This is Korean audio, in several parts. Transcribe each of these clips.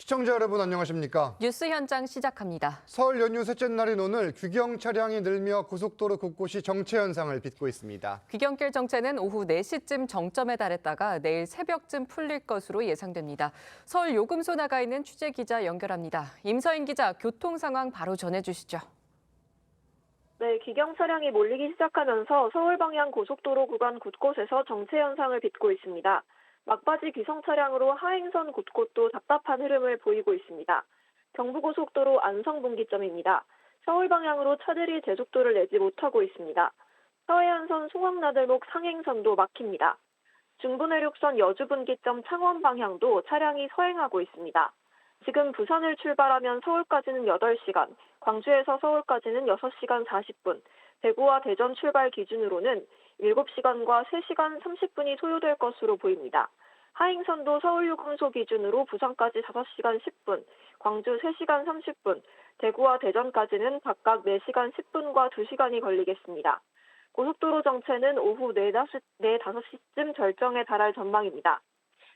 시청자 여러분 안녕하십니까? 뉴스 현장 시작합니다. 설 연휴 셋째 날인 오늘 귀경 차량이 늘며 고속도로 곳곳이 정체 현상을 빚고 있습니다. 귀경길 정체는 오후 4시쯤 정점에 달했다가 내일 새벽쯤 풀릴 것으로 예상됩니다. 서울 요금소 나가 있는 취재 기자 연결합니다. 임서인 기자, 교통 상황 바로 전해주시죠. 네, 귀경 차량이 몰리기 시작하면서 서울 방향 고속도로 구간 곳곳에서 정체 현상을 빚고 있습니다. 막바지 귀성 차량으로 하행선 곳곳도 답답한 흐름을 보이고 있습니다. 경부고속도로 안성분기점입니다. 서울 방향으로 차들이 제속도를 내지 못하고 있습니다. 서해안선 송악나들목 상행선도 막힙니다. 중부내륙선 여주분기점 창원 방향도 차량이 서행하고 있습니다. 지금 부산을 출발하면 서울까지는 8시간, 광주에서 서울까지는 6시간 40분, 대구와 대전 출발 기준으로는 7시간과 3시간 30분이 소요될 것으로 보입니다. 하행선도 서울 요금소 기준으로 부산까지 5시간 10분, 광주 3시간 30분, 대구와 대전까지는 각각 4시간 10분과 2시간이 걸리겠습니다. 고속도로 정체는 오후 4, 5시쯤 절정에 달할 전망입니다.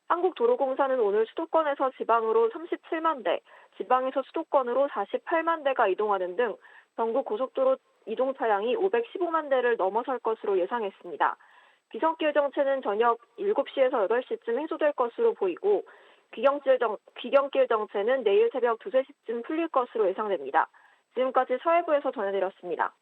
한국도로공사는 오늘 수도권에서 지방으로 37만 대, 지방에서 수도권으로 48만 대가 이동하는 등 전국 고속도로 이동 차량이 515만 대를 넘어설 것으로 예상했습니다. 귀성길 정체는 저녁 7시에서 8시쯤 해소될 것으로 보이고 귀경길 정체는 내일 새벽 2, 3시쯤 풀릴 것으로 예상됩니다. 지금까지 사회부에서 전해드렸습니다.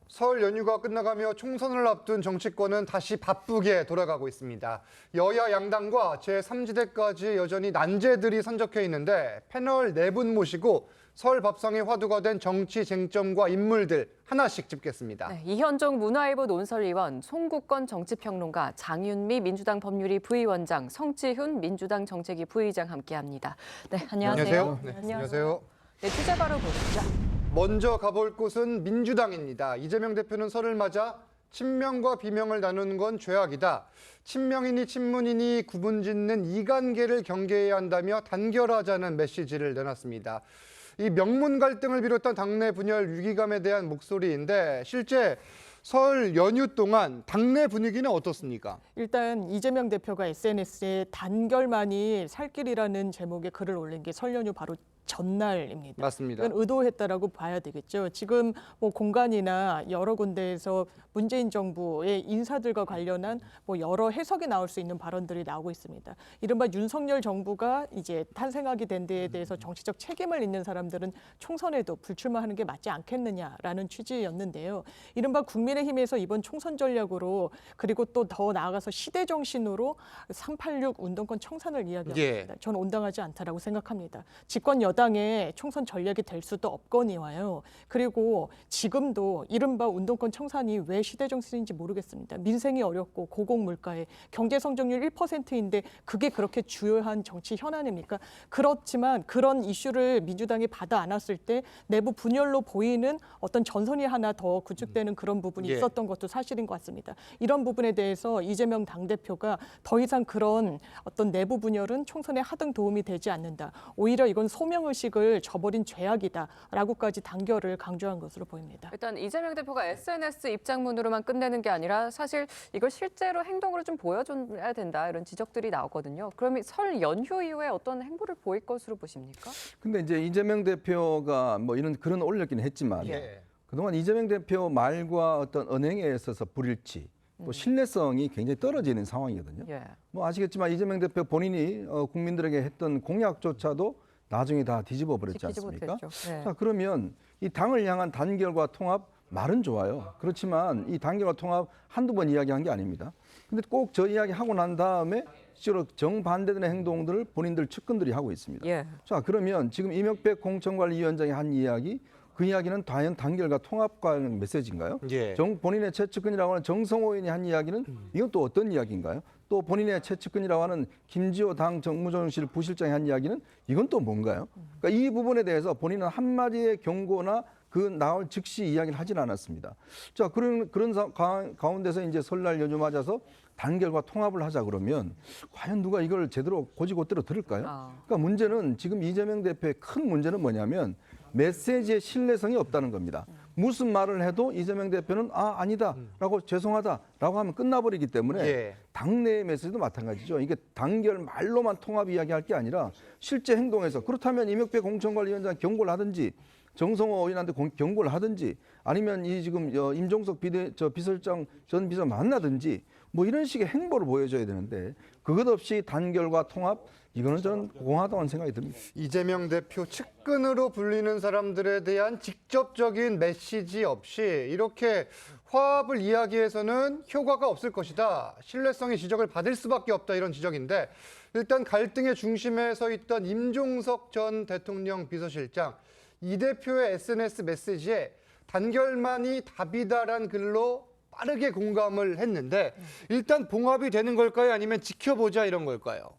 설 연휴가 끝나가며 총선을 앞둔 정치권은 다시 바쁘게 돌아가고 있습니다. 여야 양당과 제3지대까지 여전히 난제들이 산적해 있는데 패널 4분 모시고 설 밥상의 화두가 된 정치 쟁점과 인물들 하나씩 짚겠습니다. 네, 이현종 문화일보 논설위원, 송국건 정치평론가, 장윤미 민주당 법률위 부위원장, 성지훈 민주당 정책위 부의장 함께합니다. 네, 안녕하세요. 안녕하세요. 네, 주제 바로 보시죠. 먼저 가볼 곳은 민주당입니다. 이재명 대표는 설을 맞아 친명과 비명을 나누는 건 죄악이다. 친명이니 친문이니 구분짓는 이관계를 경계해야 한다며 단결하자는 메시지를 내놨습니다. 이 명문 갈등을 비롯한 당내 분열 위기감에 대한 목소리인데 실제 설 연휴 동안 당내 분위기는 어떻습니까? 일단 이재명 대표가 SNS에 단결만이 살 길이라는 제목의 글을 올린 게 설 연휴 바로 전날입니다. 맞습니다. 이건 의도했다라고 봐야 되겠죠. 지금 뭐 공간이나 여러 군데에서 문재인 정부의 인사들과 관련한 뭐 여러 해석이 나올 수 있는 발언들이 나오고 있습니다. 이른바 윤석열 정부가 이제 탄생하게 된 데에 대해서 정치적 책임을 있는 사람들은 총선에도 불출마하는 게 맞지 않겠느냐라는 취지였는데요. 이른바 국민의힘에서 이번 총선 전략으로 그리고 또 더 나아가서 시대 정신으로 386 운동권 청산을 이야기합니다. 저는 온당하지 않다라고 생각합니다. 집권 여당의 총선 전략이 될 수도 없거니와요. 그리고 지금도 이른바 운동권 청산이 왜 시대 정신인지 모르겠습니다. 민생이 어렵고 고공물가에 경제 성장률 1%인데 그게 그렇게 주요한 정치 현안입니까? 그렇지만 그런 이슈를 민주당이 받아 안았을 때 내부 분열로 보이는 어떤 전선이 하나 더 구축되는 그런 부분이 있었던 것도 사실인 것 같습니다. 이런 부분에 대해서 이재명 당대표가 더 이상 그런 어떤 내부 분열은 총선에 하등 도움이 되지 않는다. 오히려 이건 소명의식을 저버린 죄악이다라고까지 단결을 강조한 것으로 보입니다. 일단 이재명 대표가 SNS 입장문으로만 끝내는 게 아니라 사실 이걸 실제로 행동으로 좀 보여줘야 된다 이런 지적들이 나오거든요. 그러면 설 연휴 이후에 어떤 행보를 보일 것으로 보십니까? 근데 이제 이재명 대표가 뭐 이런 글은 올렸긴 했지만 그동안 이재명 대표 말과 어떤 언행에 있어서 불일치 또 신뢰성이 굉장히 떨어지는 상황이거든요. 뭐 아시겠지만 이재명 대표 본인이 국민들에게 했던 공약조차도 나중에 다 뒤집어 버렸지 않습니까? 자, 그러면 이 당을 향한 단결과 통합 말은 좋아요. 그렇지만 이 단결과 통합 한두 번 이야기한 게 아닙니다. 근데 꼭 저 이야기 하고 난 다음에 실제로 정반대되는 행동들을 본인들 측근들이 하고 있습니다. 자, 그러면 지금 이명박 공천관리위원장이 한 이야기 그 이야기는 과연 단결과 통합과 메시지인가요? 본인의 최측근이라고 하는 정성호 의원이 한 이야기는 이건 또 어떤 이야기인가요? 또 본인의 최측근이라고 하는 김지호 당 정무조정실 부실장이 한 이야기는 이건 또 뭔가요? 그러니까 이 부분에 대해서 본인은 한마디의 경고나 그 나올 즉시 이야기를 하진 않았습니다. 자, 그런 가운데서 이제 설날 연휴 맞아서 단결과 통합을 하자 그러면 과연 누가 이걸 제대로 고지고대로 들을까요? 그러니까 문제는 지금 이재명 대표의 큰 문제는 뭐냐면 메시지의 신뢰성이 없다는 겁니다. 무슨 말을 해도 이재명 대표는 아니다라고 죄송하다라고 하면 끝나버리기 때문에 예. 당내 메시지도 마찬가지죠. 이게 단결 말로만 통합 이야기할 게 아니라 실제 행동에서 그렇다면 이명박 공천관리위원장 경고를 하든지 정성호 의원한테 경고를 하든지 아니면 이 지금 임종석 비서실장 전 비서 만나든지 뭐 이런 식의 행보를 보여줘야 되는데 그것 없이 단결과 통합 이거는 저는 공하다는 생각이 듭니다. 이재명 대표 측근으로 불리는 사람들에 대한 직접적인 메시지 없이 이렇게 화합을 이야기해서는 효과가 없을 것이다. 신뢰성의 지적을 받을 수밖에 없다. 이런 지적인데 일단 갈등의 중심에 서 있던 임종석 전 대통령 비서실장 이 대표의 SNS 메시지에 단결만이 답이다란 글로 빠르게 공감을 했는데 일단 봉합이 되는 걸까요? 아니면 지켜보자 이런 걸까요?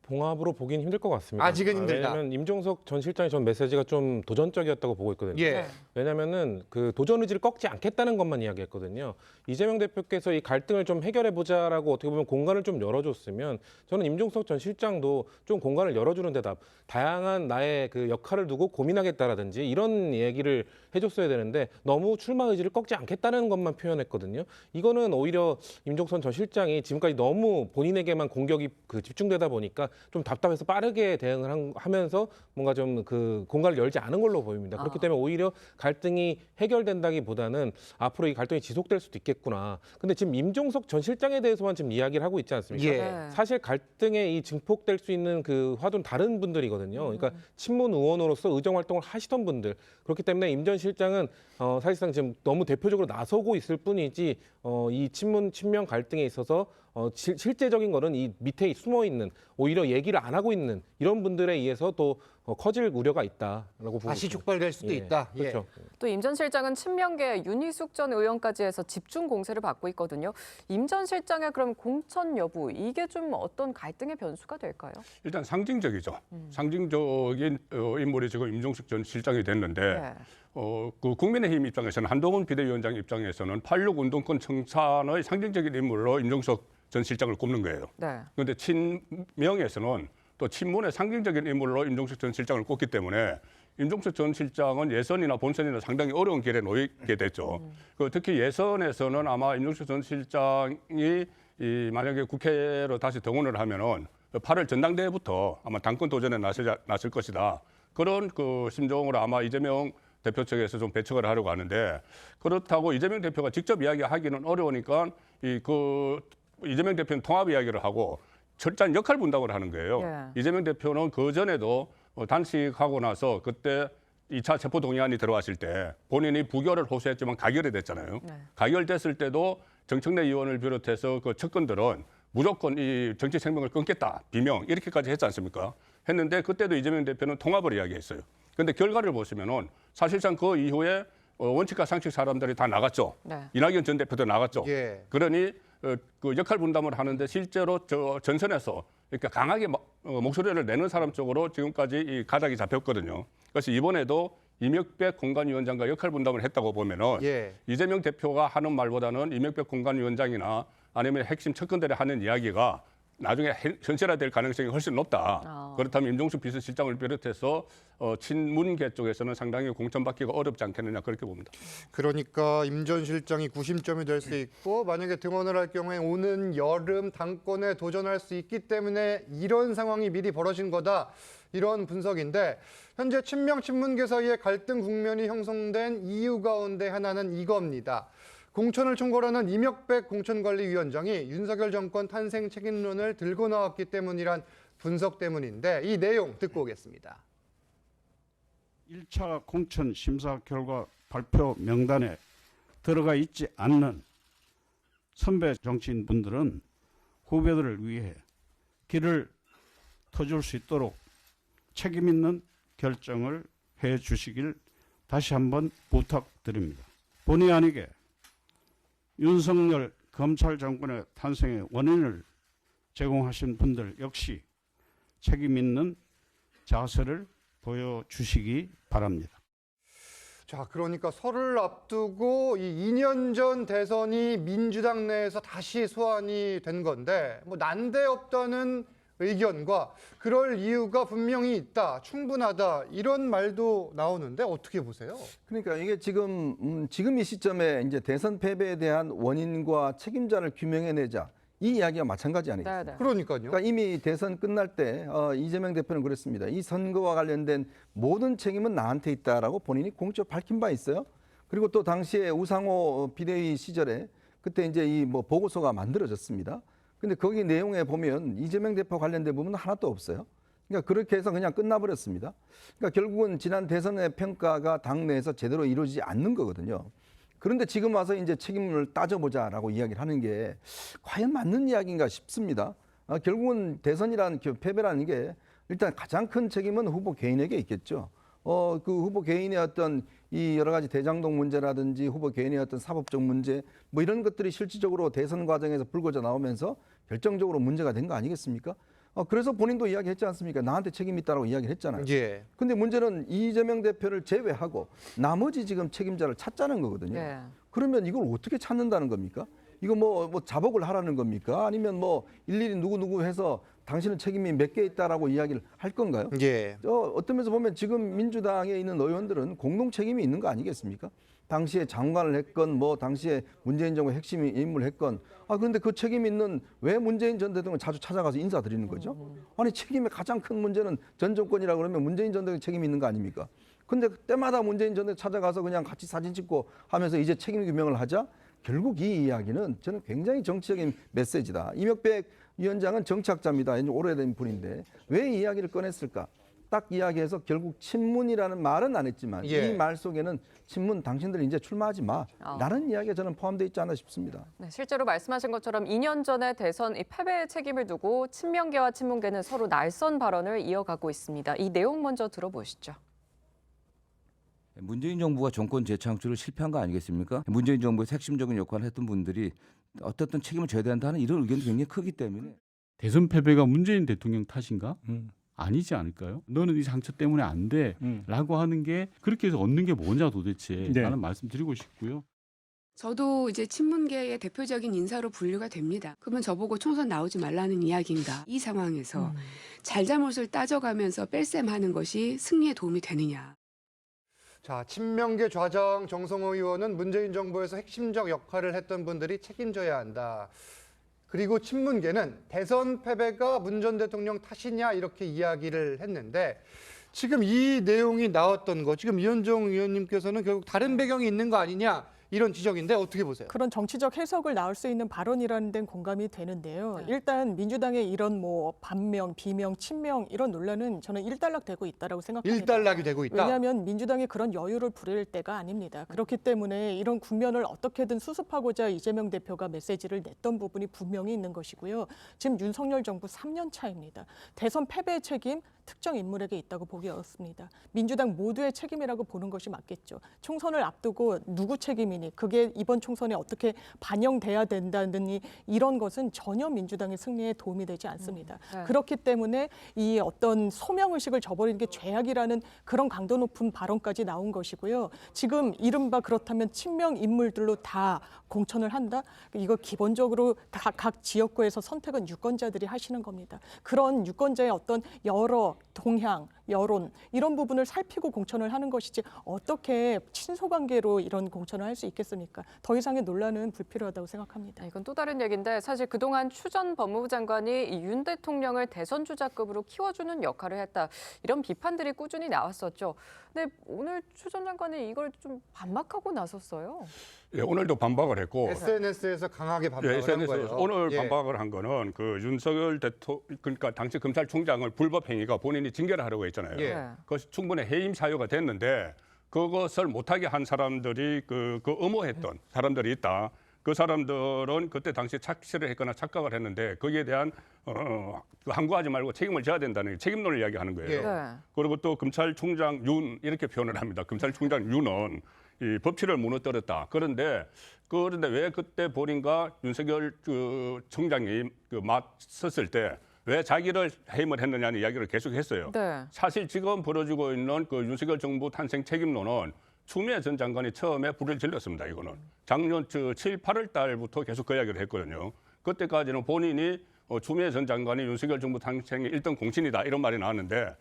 봉합으로 보긴 힘들 것 같습니다. 아직은 힘들다. 왜냐하면 임종석 전 실장의 전 메시지가 좀 도전적이었다고 보고 있거든요. 예. 왜냐하면은 그 도전 의지를 꺾지 않겠다는 것만 이야기했거든요. 이재명 대표께서 이 갈등을 좀 해결해 보자라고 어떻게 보면 공간을 좀 열어줬으면 저는 임종석 전 실장도 좀 공간을 열어주는 데다 다양한 나의 그 역할을 두고 고민하겠다라든지 이런 얘기를 해줬어야 되는데 너무 출마 의지를 꺾지 않겠다는 것만 표현했거든요. 이거는 오히려 임종석 전 실장이 지금까지 너무 본인에게만 공격이 집중되다 보니까 좀 답답해서 빠르게 대응을 하면서 뭔가 좀 그 공간을 열지 않은 걸로 보입니다. 그렇기 때문에 오히려 갈등이 해결된다기보다는 앞으로 이 갈등이 지속될 수도 있겠구나. 근데 지금 임종석 전 실장에 대해서만 지금 이야기를 하고 있지 않습니까? 예. 사실 갈등에 이 증폭될 수 있는 그 화두는 다른 분들이거든요. 그러니까 친문 의원으로서 의정 활동을 하시던 분들. 그렇기 때문에 임 전 실장은 사실상 지금 너무 대표적으로 나서고 있을 뿐이지 이 친명 갈등에 있어서 실제적인 거는 이 밑에 숨어 있는 오히려 얘기를 안 하고 있는 이런 분들에 의해서 또 커질 우려가 있다라고 보고 다시 있습니다. 촉발될 수도 예, 있다. 예. 그렇죠. 또 임 전 실장은 친명계 윤희숙 전 의원까지 해서 집중 공세를 받고 있거든요. 임 전 실장의 그럼 공천 여부 이게 좀 어떤 갈등의 변수가 될까요? 일단 상징적이죠. 상징적인 인물이 지금 임종석 전 실장이 됐는데 네. 그 국민의힘 입장에서는 한동훈 비대위원장 입장에서는 8.6 운동권 청산의 상징적인 인물로 임종석 전 실장을 꼽는 거예요. 네. 그런데 친명에서는 또 친문의 상징적인 인물로 임종석 전 실장을 꼽기 때문에 임종석 전 실장은 예선이나 본선이나 상당히 어려운 길에 놓이게 됐죠. 특히 예선에서는 아마 임종석 전 실장이 만약에 국회로 다시 등원을 하면은 8월 전당대회부터 아마 당권 도전에 나설 것이다. 그런 그 심정으로 아마 이재명 대표 측에서 좀 배척을 하려고 하는데 그렇다고 이재명 대표가 직접 이야기하기는 어려우니까 이재명 대표는 통합 이야기를 하고 철저한 역할 분담을 하는 거예요. 예. 이재명 대표는 그 전에도 단식하고 나서 그때 2차 체포동의안이 들어왔을 때 본인이 부결을 호소했지만 가결이 됐잖아요. 네. 가결됐을 때도 정청래 의원을 비롯해서 그 측근들은 무조건 이 정치 생명을 끊겠다, 비명 이렇게까지 했지 않습니까? 했는데 그때도 이재명 대표는 통합을 이야기했어요. 그런데 결과를 보시면은 사실상 그 이후에 원칙과 상식 사람들이 다 나갔죠. 네. 이낙연 전 대표도 나갔죠. 예. 그러니 그 역할 분담을 하는데 실제로 전선에서 이렇게 강하게 목소리를 내는 사람 쪽으로 지금까지 이 가닥이 잡혔거든요. 그래서 이번에도 이명박 공관위원장과 역할 분담을 했다고 보면은 예. 이재명 대표가 하는 말보다는 이명박 공관위원장이나 아니면 핵심 측근들이 하는 이야기가 나중에 현실화될 가능성이 훨씬 높다. 그렇다면 임종석 비서실장을 비롯해서 친문계 쪽에서는 상당히 공천받기가 어렵지 않겠느냐 그렇게 봅니다. 그러니까 임 전 실장이 구심점이 될 수 있고 만약에 등원을 할 경우에 오는 여름 당권에 도전할 수 있기 때문에 이런 상황이 미리 벌어진 거다. 이런 분석인데 현재 친명 친문계 사이에 갈등 국면이 형성된 이유 가운데 하나는 이겁니다. 공천을 총괄하는 이명박 공천관리위원장이 윤석열 정권 탄생 책임론을 들고 나왔기 때문이란 분석 때문인데 이 내용 듣고 오겠습니다. 1차 공천 심사 결과 발표 명단에 들어가 있지 않는 선배 정치인분들은 후배들을 위해 길을 터줄 수 있도록 책임 있는 결정을 해 주시길 다시 한번 부탁드립니다. 본의 아니게 윤석열 검찰 정권의 탄생의 원인을 제공하신 분들 역시 책임 있는 자세를 보여주시기 바랍니다. 자, 그러니까 설을 앞두고 이 2년 전 대선이 민주당 내에서 다시 소환이 된 건데 뭐 난데없다는 의견과 그럴 이유가 분명히 있다, 충분하다 이런 말도 나오는데 어떻게 보세요? 그러니까 이게 지금 이 시점에 이제 대선 패배에 대한 원인과 책임자를 규명해내자 이 이야기가 마찬가지 아니겠습니까? 네. 그러니까요. 그러니까 이미 대선 끝날 때 이재명 대표는 그랬습니다. 이 선거와 관련된 모든 책임은 나한테 있다라고 본인이 공적으로 밝힌 바 있어요. 그리고 또 당시에 우상호 비대위 시절에 그때 이제 이 뭐 보고서가 만들어졌습니다. 근데 거기 내용에 보면 이재명 대표 관련된 부분은 하나도 없어요. 그러니까 그렇게 해서 그냥 끝나버렸습니다. 그러니까 결국은 지난 대선의 평가가 당내에서 제대로 이루어지지 않는 거거든요. 그런데 지금 와서 이제 책임을 따져보자라고 이야기를 하는 게 과연 맞는 이야기인가 싶습니다. 결국은 대선이라는 패배라는 게 일단 가장 큰 책임은 후보 개인에게 있겠죠. 그 후보 개인의 어떤 이 여러 가지 대장동 문제라든지 후보 개인의 어떤 사법적 문제 뭐 이런 것들이 실질적으로 대선 과정에서 불거져 나오면서 결정적으로 문제가 된 거 아니겠습니까? 그래서 본인도 이야기했지 않습니까? 나한테 책임이 있다라고 이야기를 했잖아요. 예. 근데 문제는 이재명 대표를 제외하고 나머지 지금 책임자를 찾자는 거거든요. 네. 그러면 이걸 어떻게 찾는다는 겁니까? 이거 뭐 자복을 하라는 겁니까? 아니면 뭐 일일이 누구 해서 당신은 책임이 몇 개 있다라고 이야기를 할 건가요? 예. 어떤 면에서 보면 지금 민주당에 있는 의원들은 공동 책임이 있는 거 아니겠습니까? 당시에 장관을 했건 뭐 당시에 문재인 정부 핵심 인물을 했건 그런데 그 책임 있는 왜 문재인 전 대통령 자주 찾아가서 인사드리는 거죠? 아니 책임의 가장 큰 문제는 전 정권이라 그러면 문재인 전 대통령 책임이 있는 거 아닙니까? 근데 때마다 문재인 전 대통령 찾아가서 그냥 같이 사진 찍고 하면서 이제 책임 규명을 하자? 결국 이 이야기는 저는 굉장히 정치적인 메시지다. 이명백 위원장은 정치학자입니다. 오래된 분인데 왜 이 이야기를 꺼냈을까? 딱 이야기해서 결국 친문이라는 말은 안 했지만 예. 이 말 속에는 친문 당신들 이제 출마하지 마 라는 이야기가 저는 포함되어 있지 않나 싶습니다. 네, 실제로 말씀하신 것처럼 2년 전에 대선 이 패배의 책임을 두고 친명계와 친문계는 서로 날선 발언을 이어가고 있습니다. 이 내용 먼저 들어보시죠. 문재인 정부가 정권 재창출을 실패한 거 아니겠습니까? 문재인 정부에서 핵심적인 역할을 했던 분들이 어떤 책임을 져야 된다는 이런 의견도 굉장히 크기 때문에 대선 패배가 문재인 대통령 탓인가? 아니지 않을까요? 너는 이 상처 때문에 안 돼 라고 하는 게 그렇게 해서 얻는 게 뭐냐 도대체 라는 말씀드리고 싶고요. 저도 이제 친문계의 대표적인 인사로 분류가 됩니다. 그러면 저보고 총선 나오지 말라는 이야기인가? 이 상황에서 잘잘못을 따져가면서 뺄셈하는 것이 승리에 도움이 되느냐? 자, 친명계 좌장 정성호 의원은 문재인 정부에서 핵심적 역할을 했던 분들이 책임져야 한다. 그리고 친문계는 대선 패배가 문 전 대통령 탓이냐 이렇게 이야기를 했는데 지금 이 내용이 나왔던 거 지금 이현정 의원님께서는 결국 다른 배경이 있는 거 아니냐 이런 지적인데 어떻게 보세요? 그런 정치적 해석을 나올 수 있는 발언이라는 데는 공감이 되는데요. 일단 민주당의 이런 뭐 반명, 비명, 친명 이런 논란은 저는 일단락되고 있다라고 생각합니다. 일단락이 되고 있다. 왜냐하면 민주당이 그런 여유를 부릴 때가 아닙니다. 그렇기 때문에 이런 국면을 어떻게든 수습하고자 이재명 대표가 메시지를 냈던 부분이 분명히 있는 것이고요. 지금 윤석열 정부 3년 차입니다. 대선 패배의 책임 특정 인물에게 있다고 보기 어렵습니다. 민주당 모두의 책임이라고 보는 것이 맞겠죠. 총선을 앞두고 누구 책임이니 그게 이번 총선에 어떻게 반영돼야 된다느니 이런 것은 전혀 민주당의 승리에 도움이 되지 않습니다. 그렇기 때문에 이 어떤 소명의식을 저버리는 게 죄악이라는 그런 강도 높은 발언까지 나온 것이고요. 지금 이른바 그렇다면 친명 인물들로 다 공천을 한다? 이거 기본적으로 각 지역구에서 선택은 유권자들이 하시는 겁니다. 그런 유권자의 어떤 여러 동향, 여론 이런 부분을 살피고 공천을 하는 것이지 어떻게 친소관계로 이런 공천을 할 수 있겠습니까? 더 이상의 논란은 불필요하다고 생각합니다. 이건 또 다른 얘기인데 사실 그동안 추 전 법무부 장관이 이 윤 대통령을 대선 주자급으로 키워주는 역할을 했다. 이런 비판들이 꾸준히 나왔었죠. 근데 오늘 추 전 장관이 이걸 좀 반박하고 나섰어요. 예, 오늘도 반박을 했고 SNS에서 강하게 반박을 한 거예요. 오늘 예. 반박을 한 거는 그 윤석열 대통령 그러니까 당시 검찰총장을 불법 행위가 본인이 징계를 하려고 했잖아요. 예. 그것이 충분히 해임 사유가 됐는데 그것을 못하게 한 사람들이 그 엄호했던 사람들이 있다. 그 사람들은 그때 당시 착시를 했거나 착각을 했는데 거기에 대한 항구하지 말고 책임을 져야 된다는 책임론을 이야기하는 거예요. 예. 그리고 또 검찰총장 윤 이렇게 표현을 합니다. 검찰총장 윤은 이 법치를 무너뜨렸다. 그런데 왜 그때 본인과 윤석열 총장이 맞섰을 때 왜 자기를 해임을 했느냐는 이야기를 계속했어요. 네. 사실 지금 벌어지고 있는 그 윤석열 정부 탄생 책임론은 추미애 전 장관이 처음에 불을 질렀습니다. 이거는 작년 7, 8월 달부터 계속 그 이야기를 했거든요. 그때까지는 본인이 추미애 전 장관이 윤석열 정부 탄생의 1등 공신이다 이런 말이 나왔는데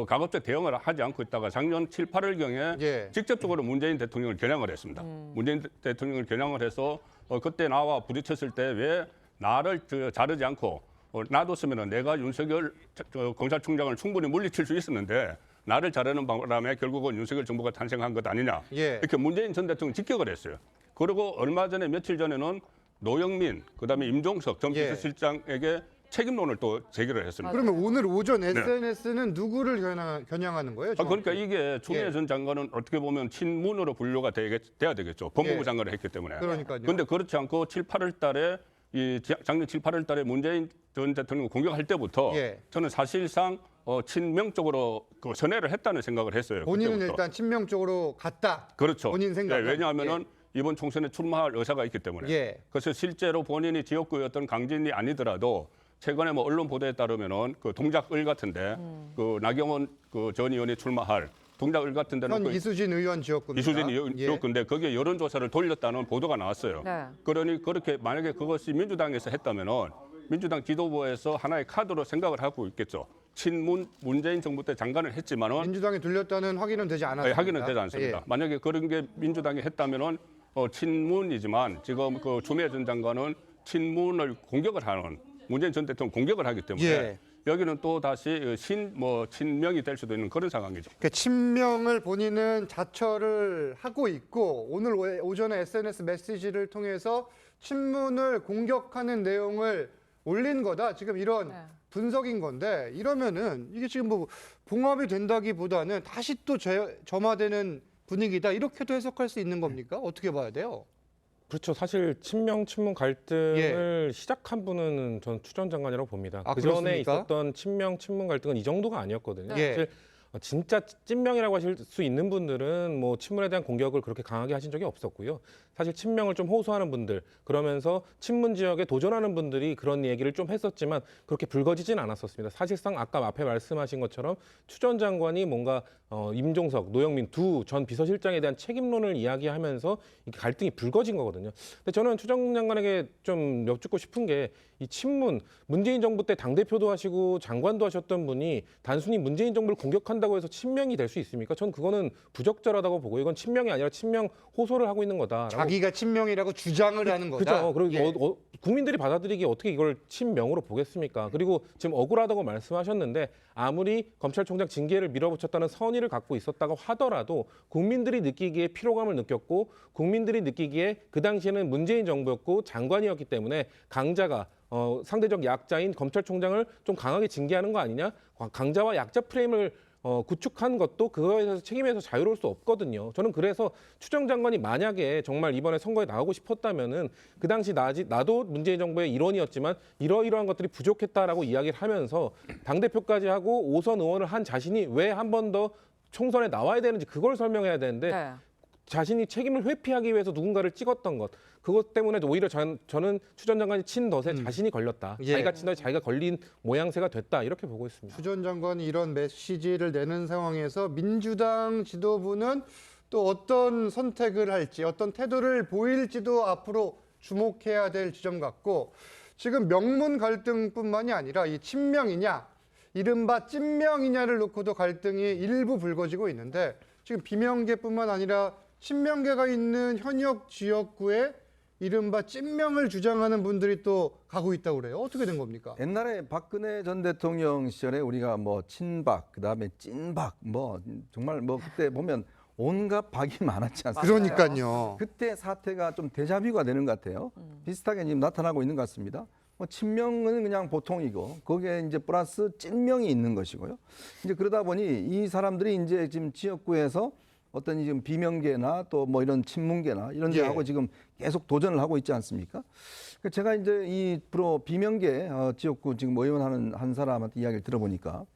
가급적 대응을 하지 않고 있다가 작년 7, 8월경에 예. 직접적으로 문재인 대통령을 겨냥을 했습니다. 문재인 대통령을 겨냥을 해서 그때 나와 부딪혔을 때 왜 나를 자르지 않고 놔뒀으면 내가 윤석열 검찰총장을 충분히 물리칠 수 있었는데 나를 자르는 바람에 결국은 윤석열 정부가 탄생한 것 아니냐. 예. 이렇게 문재인 전 대통령 직격을 했어요. 그리고 얼마 전에 며칠 전에는 노영민, 그다음에 임종석 전 예. 비서실장에게 책임론을 또 제기를 했습니다. 그러면 오늘 오전 SNS는 누구를 겨냥하는 거예요? 그러니까 이게 추미애 예. 전 장관은 어떻게 보면 친문으로 분류가 돼야 되겠죠. 법무부 예. 장관을 했기 때문에. 그러니까요. 그런데 그렇지 않고 7, 8월 달에 작년 7, 8월 달에 문재인 전 대통령 공격할 때부터 예. 저는 사실상 친명 쪽으로 선회를 했다는 생각을 했어요. 본인은 그때부터. 일단 친명 쪽으로 갔다. 그렇죠. 본인 생각. 왜냐하면은 이번 총선에 출마할 의사가 있기 때문에. 예. 그래서 실제로 본인이 지역구였던 강진이 아니더라도 최근에 뭐 언론 보도에 따르면은 그 동작을 같은데 그 나경원 그 전 의원이 출마할 동작을 같은 데는 현 그 이수진 의원 지역구입니다. 이수진 의원 예. 지역구인데 거기에 여론조사를 돌렸다는 보도가 나왔어요. 네. 그러니 그렇게 만약에 그것이 민주당에서 했다면은 민주당 지도부에서 하나의 카드로 생각을 하고 있겠죠. 친문 문재인 정부 때 장관을 했지만은 민주당에 들렸다는 확인은 되지 않았습니다. 확인은 되지 않습니다. 예. 만약에 그런 게 민주당이 했다면은 친문이지만 지금 그 추미애 전 장관은 친문을 공격을 하는 문재인 전 대통령 공격을 하기 때문에 예. 여기는 또 다시 친명이 될 수도 있는 그런 상황이죠. 그러니까 친명을 본인은 자처를 하고 있고 오늘 오전에 SNS 메시지를 통해서 친문을 공격하는 내용을 올린 거다. 지금 이런 네. 분석인 건데 이러면은 이게 지금 뭐 봉합이 된다기보다는 다시 또 점화되는 분위기다. 이렇게도 해석할 수 있는 겁니까? 어떻게 봐야 돼요? 그렇죠. 사실 친명 친문 갈등을 시작한 분은 전 추 전 장관이라고 봅니다. 아, 그 전에 그렇습니까? 있었던 친명 친문 갈등은 이 정도가 아니었거든요. 예. 사실 진짜 찐명이라고 하실 수 있는 분들은 뭐 친문에 대한 공격을 그렇게 강하게 하신 적이 없었고요. 사실 친명을 좀 호소하는 분들, 그러면서 친문 지역에 도전하는 분들이 그런 얘기를 좀 했었지만 그렇게 불거지진 않았었습니다. 사실상 아까 앞에 말씀하신 것처럼 추 전 장관이 뭔가 임종석, 노영민 두 전 비서실장에 대한 책임론을 이야기하면서 이렇게 갈등이 불거진 거거든요. 근데 저는 추 전 장관에게 좀 여쭙고 싶은 게 이 친문, 문재인 정부 때 당대표도 하시고 장관도 하셨던 분이 단순히 문재인 정부를 공격한다고 해서 친명이 될 수 있습니까? 전 그거는 부적절하다고 보고 이건 친명이 아니라 친명 호소를 하고 있는 거다. 자기가 친명이라고 주장을 하는 거다. 그렇죠. 그리고 예. 국민들이 받아들이기에 어떻게 이걸 친명으로 보겠습니까? 그리고 지금 억울하다고 말씀하셨는데 아무리 검찰총장 징계를 밀어붙였다는 선의를 갖고 있었다고 하더라도 국민들이 느끼기에 피로감을 느꼈고 국민들이 느끼기에 그 당시에는 문재인 정부였고 장관이었기 때문에 강자가 상대적 약자인 검찰총장을 좀 강하게 징계하는 거 아니냐? 강자와 약자 프레임을 구축한 것도 그거에 대해서 책임에서 자유로울 수 없거든요. 저는 그래서 추 전 장관이 만약에 정말 이번에 선거에 나오고 싶었다면은 그 당시 나도 문재인 정부의 일원이었지만 이러이러한 것들이 부족했다라고 이야기를 하면서 당대표까지 하고 5선 의원을 한 자신이 왜 한 번 더 총선에 나와야 되는지 그걸 설명해야 되는데 네. 자신이 책임을 회피하기 위해서 누군가를 찍었던 것. 그것 때문에 오히려 저는 추 전 장관이 친덫에 자신이 걸렸다. 예. 자기가 친덫에 자기가 걸린 모양새가 됐다. 이렇게 보고 있습니다. 추 전 장관이 이런 메시지를 내는 상황에서 민주당 지도부는 또 어떤 선택을 할지, 어떤 태도를 보일지도 앞으로 주목해야 될 지점 같고 지금 명문 갈등뿐만이 아니라 이 친명이냐, 이른바 찐명이냐를 놓고도 갈등이 일부 불거지고 있는데 지금 비명계뿐만 아니라 친명계가 있는 현역 지역구에 이른바 찐명을 주장하는 분들이 또 가고 있다고 그래요. 어떻게 된 겁니까? 옛날에 박근혜 전 대통령 시절에 우리가 뭐 친박, 그다음에 찐박, 뭐 정말 뭐 그때 보면 온갖 박이 많았지 않습니까? 그러니까요. 그때 사태가 좀 데자뷰가 되는 것 같아요. 비슷하게 지금 나타나고 있는 것 같습니다. 뭐 친명은 그냥 보통이고 거기에 이제 플러스 찐명이 있는 것이고요. 이제 그러다 보니 이 사람들이 이제 지금 지역구에서 어떤 지금 비명계나 또 뭐 이런 친문계나 이런 데하고 예. 지금 계속 도전을 하고 있지 않습니까? 그러니까 제가 이제 이 프로 비명계 지역구 지금 의원하는 한 사람한테 이야기를 들어보니까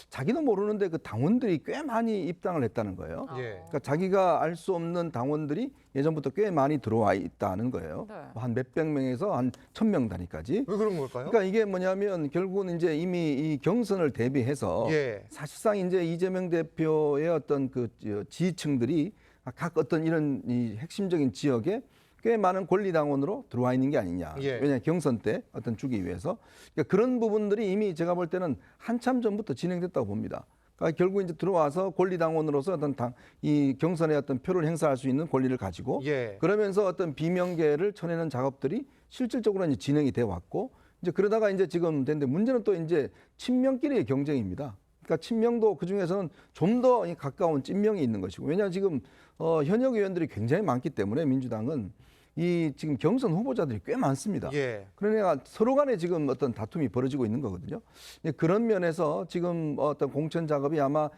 자기도 모르는데 그 당원들이 꽤 많이 입당을 했다는 거예요. 예. 그러니까 자기가 알 수 없는 당원들이 예전부터 꽤 많이 들어와 있다는 거예요. 네. 한 몇백 명에서 한 1,000명 단위까지. 왜 그런 걸까요? 그러니까 이게 뭐냐면 결국은 이제 이미 이 경선을 대비해서 예. 사실상 이제 이재명 대표의 어떤 그 지지층들이 각 어떤 이런 이 핵심적인 지역에 꽤 많은 권리당원으로 들어와 있는 게 아니냐. 예. 왜냐하면 경선 때 어떤 주기 위해서. 그러니까 그런 부분들이 이미 제가 볼 때는 한참 전부터 진행됐다고 봅니다. 그러니까 결국 이제 들어와서 권리당원으로서 어떤 이 경선에 어떤 표를 행사할 수 있는 권리를 가지고 예. 그러면서 어떤 비명계를 쳐내는 작업들이 실질적으로 이제 진행이 돼 왔고 이제 그러다가 이제 지금 됐는데 문제는 또 이제 친명끼리의 경쟁입니다. 그러니까 친명도 그 중에서는 좀 더 가까운 찐명이 있는 것이고 왜냐하면 지금 현역 의원들이 굉장히 많기 때문에 민주당은 이 지금 경선 후보자들이 꽤 많습니다. 예. 그러니까 서로 간에 지금 어떤 다툼이 벌어지고 있는 거거든요. 그런 면에서 지금 어떤 공천 작업이 아마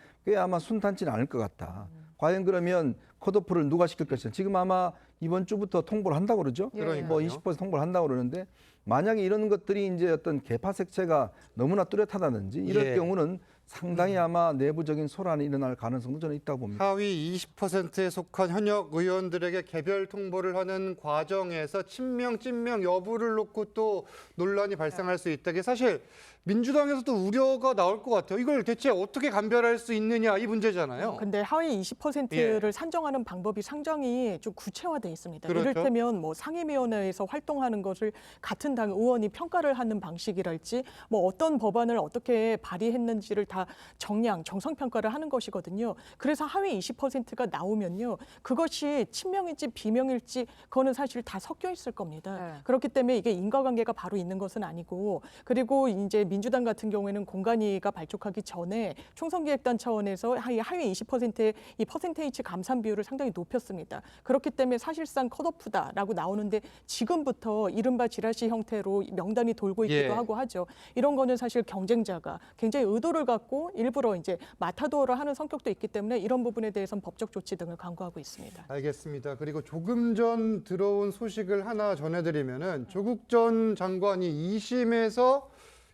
순탄치는 않을 것 같다. 과연 그러면 컷오프를 누가 시킬 것이냐. 지금 아마 이번 주부터 통보를 한다고 그러죠. 그러니까요. 뭐 20% 통보를 한다고 그러는데 만약에 이런 것들이 이제 어떤 개파 색채가 너무나 뚜렷하다든지 이럴 예. 경우는 상당히 아마 내부적인 소란이 일어날 가능성도 저는 있다고 봅니다. 하위 20%에 속한 현역 의원들에게 개별 통보를 하는 과정에서 친명, 찐명 여부를 놓고 또 논란이 발생할 수 있다. 이게 사실 민주당에서도 우려가 나올 것 같아요. 이걸 대체 어떻게 감별할 수 있느냐 이 문제잖아요. 근데 하위 20%를 산정하는 방법이 상당히 좀 구체화돼 있습니다. 그렇죠. 이를테면 뭐 상임위원회에서 활동하는 것을 같은 당 의원이 평가를 하는 방식이랄지 뭐 어떤 법안을 어떻게 발의했는지를 다 정성 평가를 하는 것이거든요. 그래서 하위 20%가 나오면요. 그것이 친명일지 비명일지 그거는 사실 다 섞여 있을 겁니다. 네. 그렇기 때문에 이게 인과관계가 바로 있는 것은 아니고 그리고 이제 민주당 같은 경우에는 공관위가 발족하기 전에 총선기획단 차원에서 하위 20%의 이 퍼센테이지 감산 비율을 상당히 높였습니다. 그렇기 때문에 사실상 컷오프다라고 나오는데 지금부터 이른바 지라시 형태로 명단이 돌고 있기도 예. 하고 하죠. 이런 거는 사실 경쟁자가 굉장히 의도를 갖고 일부러 이제 마타도어를 하는 성격도 있기 때문에 이런 부분에 대해서는 법적 조치 등을 강구하고 있습니다. 알겠습니다. 그리고 조금 전 들어온 소식을 하나 전해드리면은 조국 전 장관이 2심에서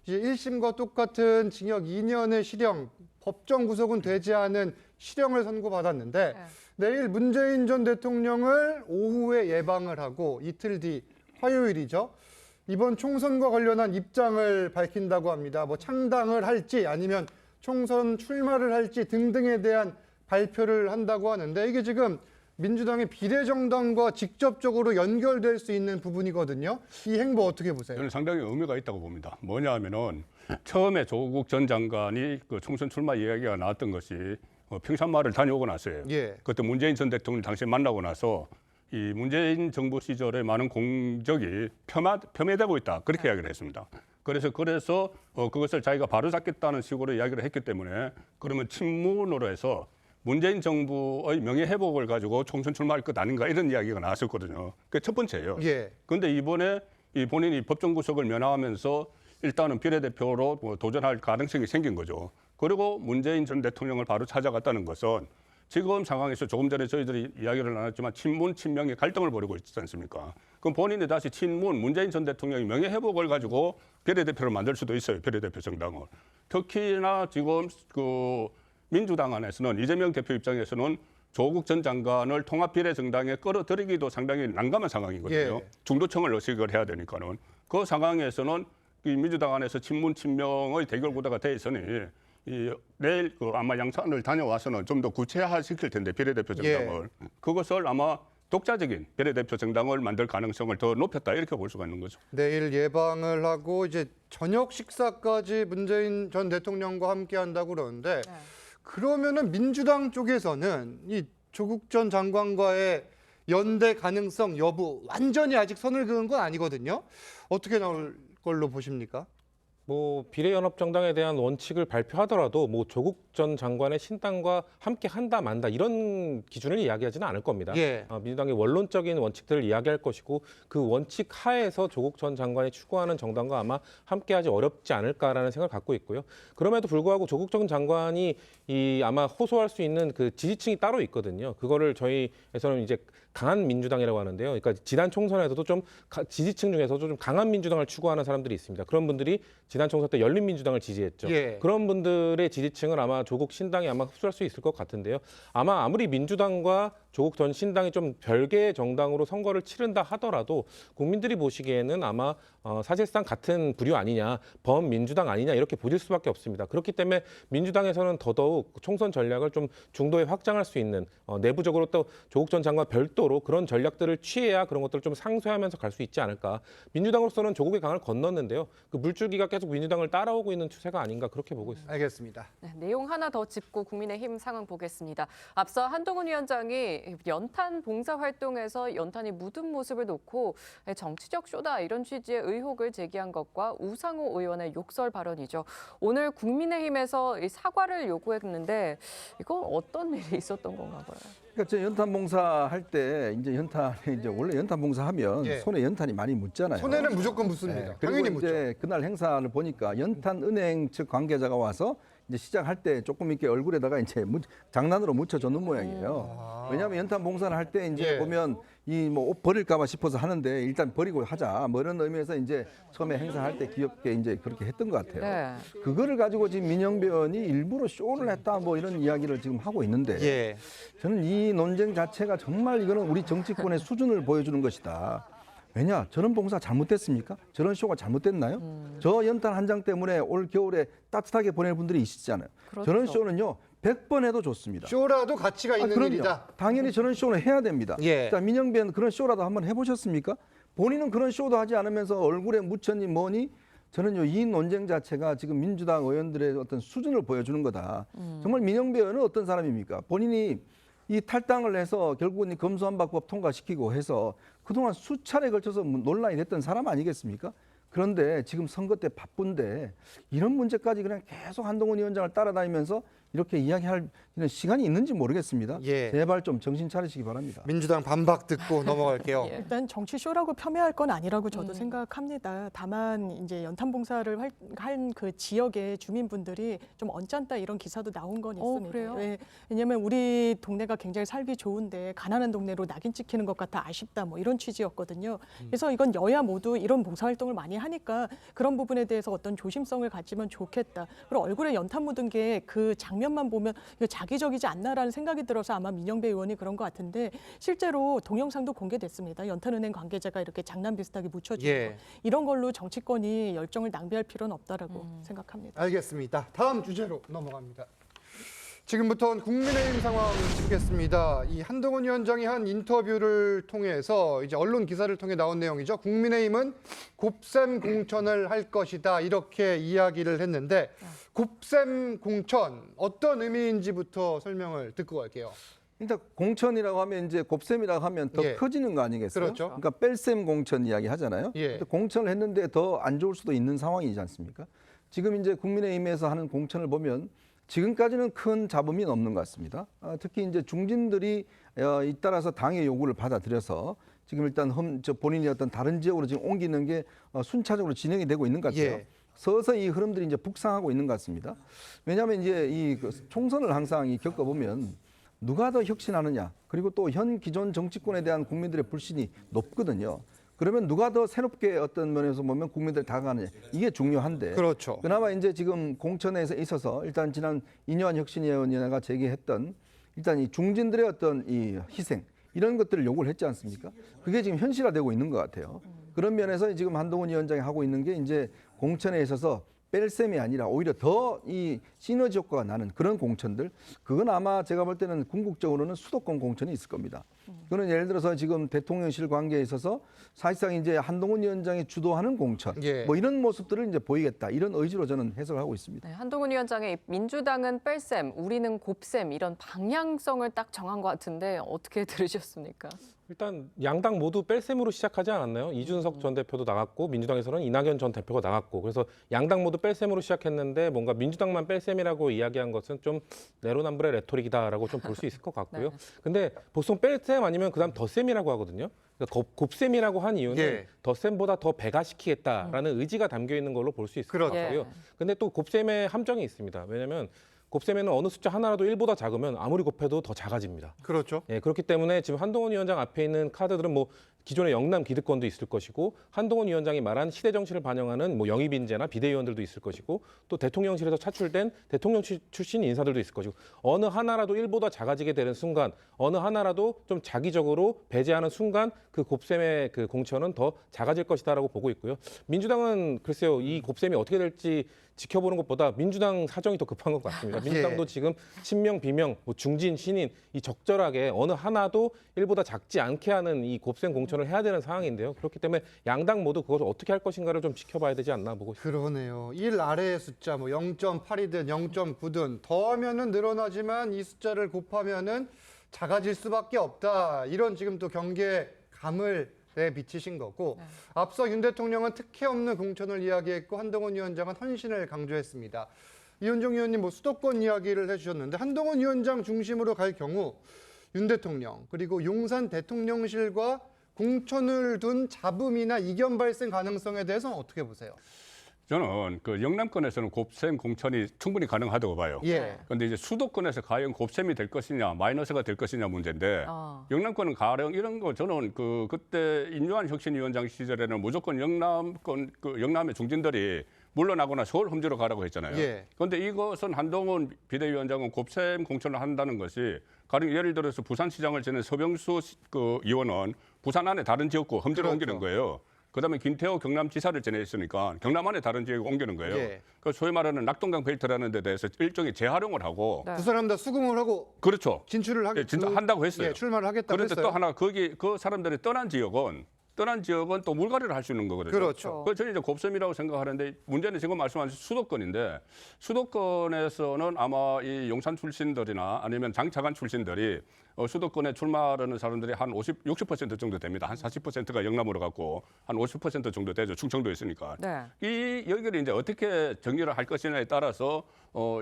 이제 1심과 똑같은 징역 2년의 실형, 법정 구속은 되지 않은 실형을 선고받았는데 내일 문재인 전 대통령을 오후에 예방을 하고 이틀 뒤 화요일이죠. 이번 총선과 관련한 입장을 밝힌다고 합니다. 뭐 창당을 할지 아니면 총선 출마를 할지 등등에 대한 발표를 한다고 하는데 이게 지금 민주당의 비례정당과 직접적으로 연결될 수 있는 부분이거든요. 이 행보 어떻게 보세요? 저는 상당히 의미가 있다고 봅니다. 뭐냐 하면은 처음에 조국 전 장관이 그 총선 출마 이야기가 나왔던 것이 평산마을을 다녀오고 나서요. 예. 그때 문재인 전 대통령 당시에 만나고 나서 이 문재인 정부 시절에 많은 공적이 폄훼되고 있다. 그렇게 이야기를 했습니다. 그래서 그것을 자기가 바로잡겠다는 식으로 이야기를 했기 때문에 그러면 친문으로 해서 문재인 정부의 명예회복을 가지고 총선 출마할 것 아닌가 이런 이야기가 나왔었거든요. 그게 첫 번째예요. 예. 그런데 이번에 본인이 법정 구속을 면하면서 일단은 비례대표로 도전할 가능성이 생긴 거죠. 그리고 문재인 전 대통령을 바로 찾아갔다는 것은 지금 상황에서 조금 전에 저희들이 이야기를 나눴지만 친문, 친명의 갈등을 벌이고 있지 않습니까? 그럼 본인이 다시 친문, 문재인 전 대통령의 명예회복을 가지고 비례대표를 만들 수도 있어요. 비례대표 정당을. 특히나 지금 민주당 안에서는 이재명 대표 입장에서는 조국 전 장관을 통합비례정당에 끌어들이기도 상당히 난감한 상황이거든요. 예. 중도층을 의식을 해야 되니까는. 그 상황에서는 이 민주당 안에서 친문, 친명의 대결 구도가 돼 있으니 내일 아마 양산을 다녀와서는 좀 더 구체화시킬 텐데 비례대표 정당을. 그것을 아마 독자적인 비례대표 정당을 만들 가능성을 더 높였다 이렇게 볼 수가 있는 거죠. 내일 예방을 하고 이제 저녁 식사까지 문재인 전 대통령과 함께 한다고 그러는데 그러면은 민주당 쪽에서는 이 조국 전 장관과의 연대 가능성 여부 완전히 아직 선을 그은 건 아니거든요. 어떻게 나올 걸로 보십니까? 뭐 비례연합정당에 대한 원칙을 발표하더라도 뭐 조국 전 장관의 신당과 함께 한다 만다 이런 기준을 이야기하지는 않을 겁니다. 예. 민주당의 원론적인 원칙들을 이야기할 것이고 그 원칙 하에서 조국 전 장관이 추구하는 정당과 아마 함께하지 어렵지 않을까라는 생각을 갖고 있고요. 그럼에도 불구하고 조국 전 장관이 아마 호소할 수 있는 그 지지층이 따로 있거든요. 그거를 저희에서는 이제 강한 민주당이라고 하는데요. 그러니까 지난 총선에서도 좀 지지층 중에서도 좀 강한 민주당을 추구하는 사람들이 있습니다. 그런 분들이 지난 총선 때 열린민주당을 지지했죠. 예. 그런 분들의 지지층을 아마 조국 신당이 아마 흡수할 수 있을 것 같은데요. 아마 아무리 민주당과 조국 전 신당이 좀 별개의 정당으로 선거를 치른다 하더라도 국민들이 보시기에는 아마 사실상 같은 부류 아니냐, 범민주당 아니냐 이렇게 보실 수밖에 없습니다. 그렇기 때문에 민주당에서는 더더욱 총선 전략을 좀 중도에 확장할 수 있는 내부적으로 또 조국 전 장관 별도로 그런 전략들을 취해야 그런 것들을 좀 상쇄하면서 갈 수 있지 않을까. 민주당으로서는 조국의 강을 건넜는데요. 그 물줄기가 계속 민주당을 따라오고 있는 추세가 아닌가 그렇게 보고 있습니다. 알겠습니다. 네, 내용 하나 더 짚고 국민의힘 상황 보겠습니다. 앞서 한동훈 위원장이 연탄 봉사 활동에서 연탄이 묻은 모습을 놓고 정치적 쇼다 이런 취지의 의혹을 제기한 것과 우상호 의원의 욕설 발언이죠. 오늘 국민의힘에서 이 사과를 요구했는데 이건 어떤 일이 있었던 건가 봐요. 그러니까 저 연탄 봉사할 때 이제 연탄이 이제 원래 연탄 봉사하면 예. 손에 연탄이 많이 묻잖아요. 손에는 무조건 묻습니다. 네, 그리고 당연히 묻죠. 이제 그날 행사를 보니까 연탄은행 측 관계자가 와서 이제 시작할 때 조금 이렇게 얼굴에다가 이제 장난으로 묻혀줬는 모양이에요. 왜냐하면 연탄 봉사를 할 때 이제 예. 보면 이 뭐 옷 버릴까봐 싶어서 하는데 일단 버리고 하자 뭐 이런 의미에서 이제 처음에 행사할 때 귀엽게 이제 그렇게 했던 것 같아요. 네. 그거를 가지고 지금 민영배 의원이 일부러 쇼를 했다 뭐 이런 이야기를 지금 하고 있는데 예. 저는 이 논쟁 자체가 정말 이거는 우리 정치권의 수준을 보여주는 것이다. 왜냐? 저런 봉사 잘못됐습니까? 저런 쇼가 잘못됐나요? 저 연탄 한 장 때문에 올 겨울에 따뜻하게 보낼 분들이 있으시잖아요. 그렇죠. 저런 쇼는요. 100번 해도 좋습니다. 쇼라도 가치가 있는 그럼요. 일이다. 당연히 저런 쇼는 해야 됩니다. 예. 자, 민영배는 그런 쇼라도 한번 해보셨습니까? 본인은 그런 쇼도 하지 않으면서 얼굴에 묻혔니 뭐니? 저는요, 이 논쟁 자체가 지금 민주당 의원들의 어떤 수준을 보여주는 거다. 정말 민영배 의원은 어떤 사람입니까? 본인이 이 탈당을 해서 결국은 이 검수완박법 통과시키고 해서 그동안 수차례 걸쳐서 논란이 됐던 사람 아니겠습니까? 그런데 지금 선거 때 바쁜데 이런 문제까지 그냥 계속 한동훈 위원장을 따라다니면서 이렇게 이야기할 시간이 있는지 모르겠습니다. 예. 제발 좀 정신 차리시기 바랍니다. 민주당 반박 듣고 넘어갈게요. 일단 정치 쇼라고 폄훼할 건 아니라고 저도 생각합니다. 다만 이제 연탄 봉사를 한 그 지역의 주민분들이 좀 언짢다 이런 기사도 나온 건 있습니다. 그래요? 왜냐하면 우리 동네가 굉장히 살기 좋은데 가난한 동네로 낙인 찍히는 것 같아 아쉽다 뭐 이런 취지였거든요. 그래서 이건 여야 모두 이런 봉사활동을 많이 하니까 그런 부분에 대해서 어떤 조심성을 가지면 좋겠다. 그리고 얼굴에 연탄 묻은 게 그 장면만 보면 이거 자기적이지 않나라는 생각이 들어서 아마 민영배 의원이 그런 것 같은데 실제로 동영상도 공개됐습니다. 연탄은행 관계자가 이렇게 장난 비슷하게 묻혀주는 예. 거. 이런 걸로 정치권이 열정을 낭비할 필요는 없다라고 생각합니다. 알겠습니다. 다음 주제로 넘어갑니다. 지금부터는 국민의힘 상황 짚겠습니다. 이 한동훈 위원장이 한 인터뷰를 통해서 이제 언론 기사를 통해 나온 내용이죠. 국민의힘은 곱셈 공천을 할 것이다 이렇게 이야기를 했는데 곱셈 공천 어떤 의미인지부터 설명을 듣고 갈게요. 일단 공천이라고 하면 이제 곱셈이라고 하면 더 예. 커지는 거 아니겠어요? 그렇죠. 그러니까 뺄셈 공천 이야기 하잖아요. 예. 근데 공천을 했는데 더 안 좋을 수도 있는 상황이지 않습니까? 지금 이제 국민의힘에서 하는 공천을 보면 지금까지는 큰 잡음이 없는 것 같습니다. 특히 이제 중진들이 잇따라서 당의 요구를 받아들여서 지금 일단 본인이 어떤 다른 지역으로 지금 옮기는 게 순차적으로 진행이 되고 있는 것 같아요. 예. 서서히 이 흐름들이 이제 북상하고 있는 것 같습니다. 왜냐하면 이제 이 총선을 항상 겪어보면 누가 더 혁신하느냐 그리고 또 현 기존 정치권에 대한 국민들의 불신이 높거든요. 그러면 누가 더 새롭게 어떤 면에서 보면 국민들 다가가느냐 이게 중요한데 그렇죠. 그나마 이제 지금 공천에 있어서 일단 지난 이뇨한 혁신위원회가 제기했던 일단 이 중진들의 어떤 이 희생 이런 것들을 요구를 했지 않습니까? 그게 지금 현실화되고 있는 것 같아요. 그런 면에서 지금 한동훈 위원장이 하고 있는 게 이제 공천에 있어서 뺄셈이 아니라 오히려 더 이 시너지 효과가 나는 그런 공천들 그건 아마 제가 볼 때는 궁극적으로는 수도권 공천이 있을 겁니다. 그거는 예를 들어서 지금 대통령실 관계에 있어서 사실상 이제 한동훈 위원장이 주도하는 공천 예. 뭐 이런 모습들을 이제 보이겠다 이런 의지로 저는 해석을 하고 있습니다. 네, 한동훈 위원장의 민주당은 뺄셈, 우리는 곱셈 이런 방향성을 딱 정한 것 같은데 어떻게 들으셨습니까? 일단 양당 모두 뺄셈으로 시작하지 않았나요? 이준석 전 대표도 나갔고 민주당에서는 이낙연 전 대표가 나갔고 그래서 양당 모두 뺄셈으로 시작했는데 뭔가 민주당만 뺄셈이라고 이야기한 것은 좀 내로남불의 레토릭이다라고 좀 볼 수 있을 것 같고요. 근데 보통 뺄셈 아니면 그다음 덧셈이라고 하거든요. 그러니까 곱셈이라고 한 이유는 예. 덧셈보다 더 배가시키겠다라는 의지가 담겨 있는 걸로 볼 수 있을 그렇죠. 것 같고요. 근데 또 곱셈의 함정이 있습니다. 왜냐하면 곱셈에는 어느 숫자 하나라도 1보다 작으면 아무리 곱해도 더 작아집니다. 그렇죠. 예, 그렇기 때문에 지금 한동훈 위원장 앞에 있는 카드들은 뭐 기존의 영남 기득권도 있을 것이고 한동훈 위원장이 말한 시대 정치를 반영하는 뭐 영입 인재나 비대위원들도 있을 것이고 또 대통령실에서 차출된 대통령 출신 인사들도 있을 것이고 어느 하나라도 일보다 작아지게 되는 순간 어느 하나라도 좀 자기적으로 배제하는 순간 그 곱셈의 그 공천은 더 작아질 것이다라고 보고 있고요. 민주당은 글쎄요 이 곱셈이 어떻게 될지 지켜보는 것보다 민주당 사정이 더 급한 것 같습니다. 민주당도 지금 친명, 비명, 뭐 중진, 신인 이 적절하게 어느 하나도 일보다 작지 않게 하는 이 곱셈 공천을 해야 되는 상황인데요. 그렇기 때문에 양당 모두 그것을 어떻게 할 것인가를 좀 지켜봐야 되지 않나 보고 있습니다. 그러네요. 1 아래의 숫자 뭐 0.8이든 0.9든 더하면은 늘어나지만 이 숫자를 곱하면은 작아질 수밖에 없다. 이런 지금 또 경계감을 비치신 거고 앞서 윤 대통령은 특혜 없는 공천을 이야기했고 한동훈 위원장은 헌신을 강조했습니다. 이현종 의원님 뭐 수도권 이야기를 해주셨는데 한동훈 위원장 중심으로 갈 경우 윤 대통령 그리고 용산 대통령실과 공천을 둔 잡음이나 이견 발생 가능성에 대해서는 어떻게 보세요? 저는 그 영남권에서는 곱셈 공천이 충분히 가능하다고 봐요. 그런데 이제 수도권에서 과연 곱셈이 될 것이냐, 마이너스가 될 것이냐 문제인데 영남권은 가령 이런 거 저는 그때 임요한 혁신위원장 시절에는 무조건 영남권 그 영남의 중진들이 물러나거나 서울 험지로 가라고 했잖아요. 그런데 이것은 한동훈 비대위원장은 곱셈 공천을 한다는 것이 가령 예를 들어서 부산시장을 지낸 서병수 그 의원은 부산 안에 다른 지역구 험지로 옮기는 거예요. 그다음에 김태호 경남지사를 지냈으니까 경남 안에 다른 지역에 옮기는 거예요. 그 소위 말하는 낙동강 벨트라는 데 대해서 일종의 재활용을 하고 두 사람 다 수긍을 하고 그렇죠. 진출을 진짜 한다고 했어요. 출마를 하겠다고 그런데 했어요. 또 하나 거기 그 사람들이 떠난 지역은 또 물갈이를 할 수 있는 거거든요. 그렇죠. 그래서 저는 이제 곱셈이라고 생각하는데 문제는 지금 말씀하신 수도권인데 수도권에서는 아마 이 용산 출신들이나 아니면 장차관 출신들이 수도권에 출마하는 사람들이 한 60% 정도 됩니다. 한 40%가 영남으로 갔고 한 50% 정도 되죠. 충청도에 있으니까. 이 여기를 이제 어떻게 정리를 할 것이냐에 따라서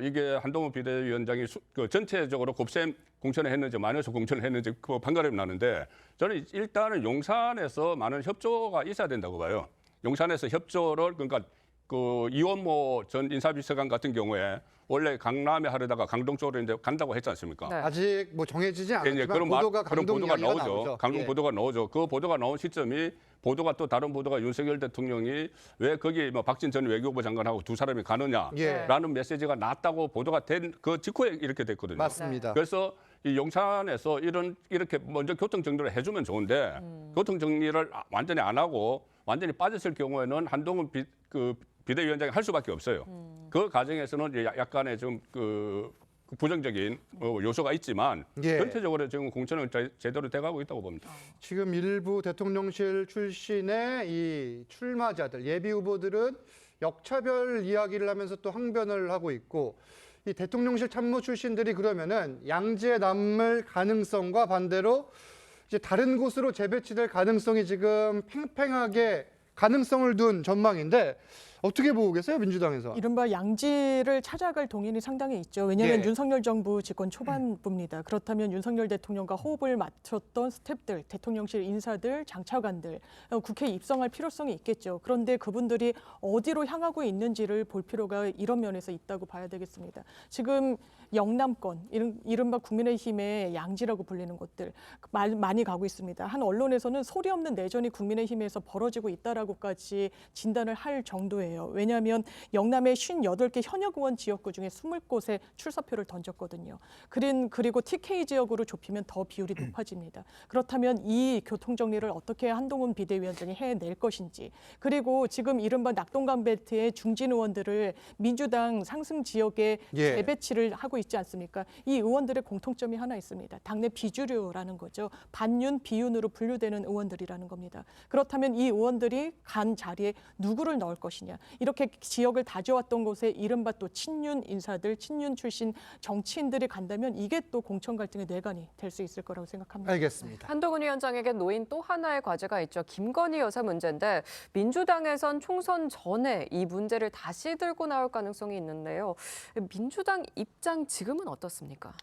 이게 한동훈 비대위원장이 그 전체적으로 곱셈 공천을 했는지 마이너스 공천을 했는지 그 판가름이 나는데 저는 일단은 용산에서 많은 협조가 있어야 된다고 봐요. 용산에서 협조를 그러니까 그 이원모 전 인사비서관 같은 경우에 원래 강남에 하려다가 강동 쪽으로 이제 간다고 했지 않습니까? 아직 뭐 정해지지 않았지만 그런 보도가 그런 강동 보도가 이야기가 나오죠. 강동 보도가 나오죠. 그 보도가 나온 시점이 보도가 또 다른 보도가 윤석열 대통령이 왜 거기 뭐 박진 전 외교부 장관하고 두 사람이 가느냐라는 메시지가 났다고 보도가 된 그 직후에 이렇게 됐거든요. 맞습니다. 그래서 이 용산에서 이렇게 먼저 교통 정리를 해주면 좋은데 교통 정리를 완전히 안 하고 완전히 빠졌을 경우에는 한동훈 비대위원장이 할 수밖에 없어요. 그 과정에서는 약간의 좀 그 부정적인 요소가 있지만 전체적으로 지금 공천은 제대로 돼가고 있다고 봅니다. 지금 일부 대통령실 출신의 이 출마자들, 예비 후보들은 역차별 이야기를 하면서 또 항변을 하고 있고 이 대통령실 참모 출신들이 그러면은 양지에 남을 가능성과 반대로 이제 다른 곳으로 재배치될 가능성이 지금 팽팽하게 가능성을 둔 전망인데 어떻게 보고 계세요, 민주당에서? 이른바 양지를 찾아갈 동인이 상당히 있죠. 왜냐하면 윤석열 정부 집권 초반부입니다. 그렇다면 윤석열 대통령과 호흡을 맞췄던 스태프들, 대통령실 인사들, 장차관들, 국회에 입성할 필요성이 있겠죠. 그런데 그분들이 어디로 향하고 있는지를 볼 필요가 이런 면에서 있다고 봐야 되겠습니다. 지금 영남권, 이른바 국민의힘의 양지라고 불리는 곳들 많이 가고 있습니다. 한 언론에서는 소리 없는 내전이 국민의힘에서 벌어지고 있다라고까지 진단을 할 정도예요. 왜냐하면 영남의 58개 현역 의원 지역구 중에 20곳에 출사표를 던졌거든요. 그리고 TK 지역으로 좁히면 더 비율이 높아집니다. 그렇다면 이 교통정리를 어떻게 한동훈 비대위원장이 해낼 것인지, 그리고 지금 이른바 낙동강 벨트의 중진 의원들을 민주당 상승 지역에 재배치를 하고 있지 않습니까? 이 의원들의 공통점이 하나 있습니다. 당내 비주류라는 거죠. 반윤, 비윤으로 분류되는 의원들이라는 겁니다. 그렇다면 이 의원들이 간 자리에 누구를 넣을 것이냐. 이렇게 지역을 다져왔던 곳에 이른바 또 친윤 인사들, 친윤 출신 정치인들이 간다면 이게 또 공천 갈등의 뇌관이 될 수 있을 거라고 생각합니다. 알겠습니다. 한동훈 위원장에게 놓인 또 하나의 과제가 있죠. 김건희 여사 문제인데 민주당에선 총선 전에 이 문제를 다시 들고 나올 가능성이 있는데요. 민주당 입장 지금은 어떻습니까?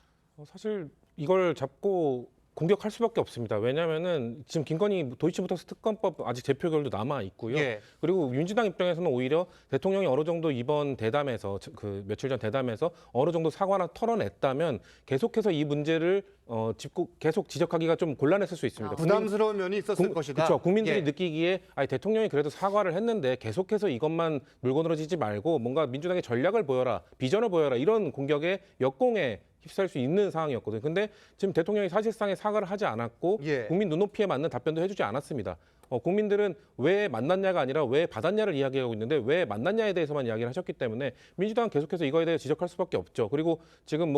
사실 이걸 잡고 공격할 수밖에 없습니다. 왜냐하면은 지금 김건희 도이치모터스 특검법 아직 제표 결도 남아 있고요. 예. 그리고 민주당 입장에서는 오히려 대통령이 어느 정도 이번 대담에서 그 며칠 전 대담에서 어느 정도 사과나 털어냈다면 계속해서 이 문제를 짚고 계속 지적하기가 좀 곤란했을 수 있습니다. 부담스러운 면이 있었을 것이다. 그렇죠. 국민들이 예. 느끼기에 아니, 대통령이 그래도 사과를 했는데 계속해서 이것만 물고 늘어지지 말고 뭔가 민주당의 전략을 보여라, 비전을 보여라 이런 공격에 역공에 휩싸일 수 있는 상황이었거든요. 근데 지금 대통령이 사실상의 사과를 하지 않았고 예. 국민 눈높이에 맞는 답변도 해주지 않았습니다. 국민들은 왜 만났냐가 아니라 왜 받았냐를 이야기하고 있는데 왜 만났냐에 대해서만 이야기를 하셨기 때문에 민주당은 계속해서 이거에 대해 지적할 수밖에 없죠. 그리고 지금